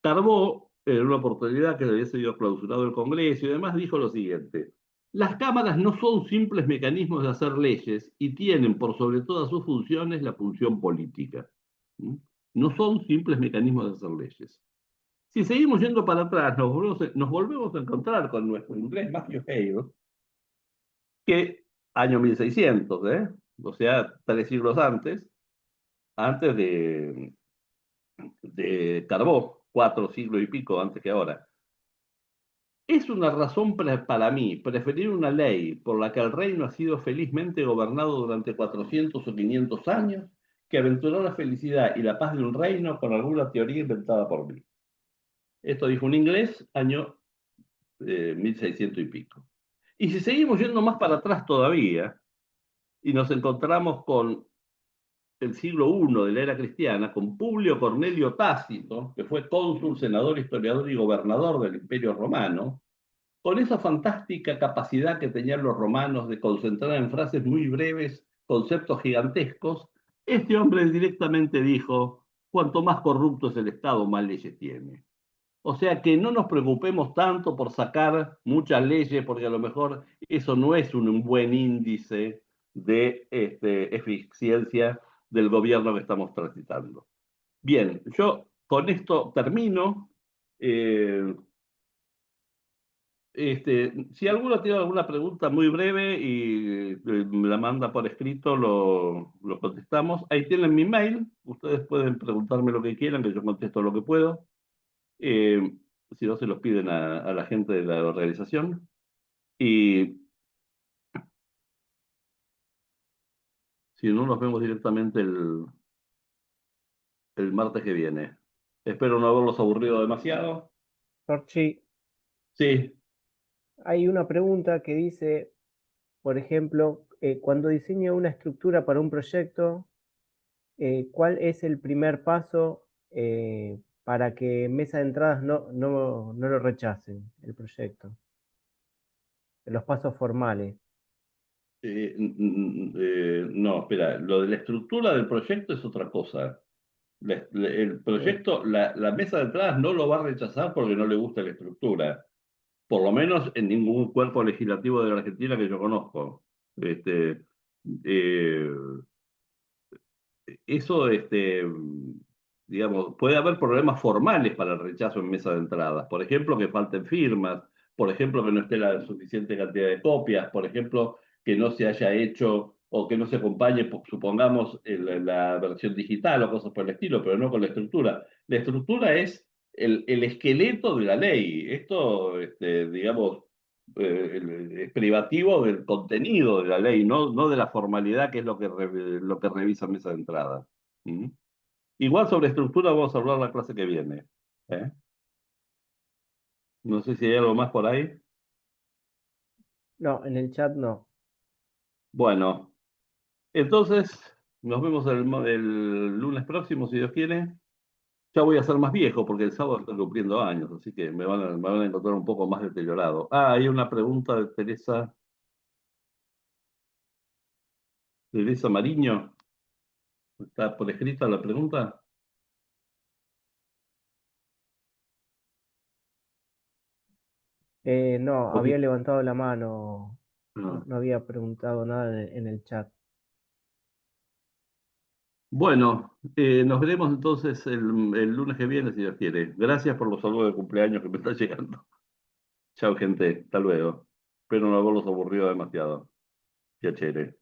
Carbó, en una oportunidad que le había sido clausurado el Congreso y demás, dijo lo siguiente: las cámaras no son simples mecanismos de hacer leyes y tienen por sobre todas sus funciones la función política. ¿Mm? No son simples mecanismos de hacer leyes. Si seguimos yendo para atrás, nos volvemos a encontrar con nuestro inglés Matthew Hale, que año 1600, o sea, 3 siglos antes de Carbó, 4 siglos y pico antes que ahora. Es una razón para mí preferir una ley por la que el reino ha sido felizmente gobernado durante 400 o 500 años que aventurar la felicidad y la paz de un reino con alguna teoría inventada por mí. Esto dijo un inglés, año 1600 y pico. Y si seguimos yendo más para atrás todavía, y nos encontramos con el siglo I de la era cristiana, con Publio Cornelio Tácito, que fue cónsul, senador, historiador y gobernador del Imperio Romano, con esa fantástica capacidad que tenían los romanos de concentrar en frases muy breves conceptos gigantescos, este hombre directamente dijo, cuanto más corrupto es el Estado, más leyes tiene. O sea que no nos preocupemos tanto por sacar muchas leyes, porque a lo mejor eso no es un buen índice de eficiencia del gobierno que estamos transitando. Bien, yo con esto termino. Eh, si alguno tiene alguna pregunta muy breve y me la manda por escrito, lo contestamos. Ahí tienen mi mail. Ustedes pueden preguntarme lo que quieran, que yo contesto lo que puedo. Eh, si no, se los piden a la gente de la organización. Y si no, nos vemos directamente el martes que viene. Espero no haberlos aburrido demasiado. Sorchi, Sí, hay una pregunta que dice, por ejemplo, cuando diseño una estructura para un proyecto, ¿cuál es el primer paso para que mesa de entradas no lo rechacen, el proyecto? Los pasos formales. no, espera, lo de la estructura del proyecto es otra cosa. El Eh, proyecto, la mesa de entradas no lo va a rechazar porque no le gusta la estructura, por lo menos en ningún cuerpo legislativo de la Argentina que yo conozco. Este, eh, eso, digamos, puede haber problemas formales para el rechazo en mesa de entradas. Por ejemplo, que falten firmas, por ejemplo, que no esté la suficiente cantidad de copias, por ejemplo, que no se haya hecho o que no se acompañe, supongamos, la versión digital o cosas por el estilo, pero no con la estructura. La estructura es el esqueleto de la ley. Esto, digamos, es privativo del contenido de la ley, no de la formalidad que es lo que revisa mesa de entrada. ¿Mm? Igual sobre estructura vamos a hablar la clase que viene. ¿Eh? No sé si hay algo más por ahí. No, en el chat no. Bueno, entonces nos vemos el lunes próximo, si Dios quiere. Ya voy a ser más viejo porque el sábado estoy cumpliendo años, así que me van a encontrar un poco más deteriorado. Ah, hay una pregunta de Teresa Mariño. ¿Está por escrita la pregunta? No, había Poquito. levantado la mano, no, Ah. no había preguntado nada en el chat. Bueno, nos veremos entonces el lunes que viene, si Dios quiere. Gracias por los saludos de cumpleaños que me están llegando. Chao, gente. Hasta luego. Espero no haberlos aburrido demasiado. Piacere.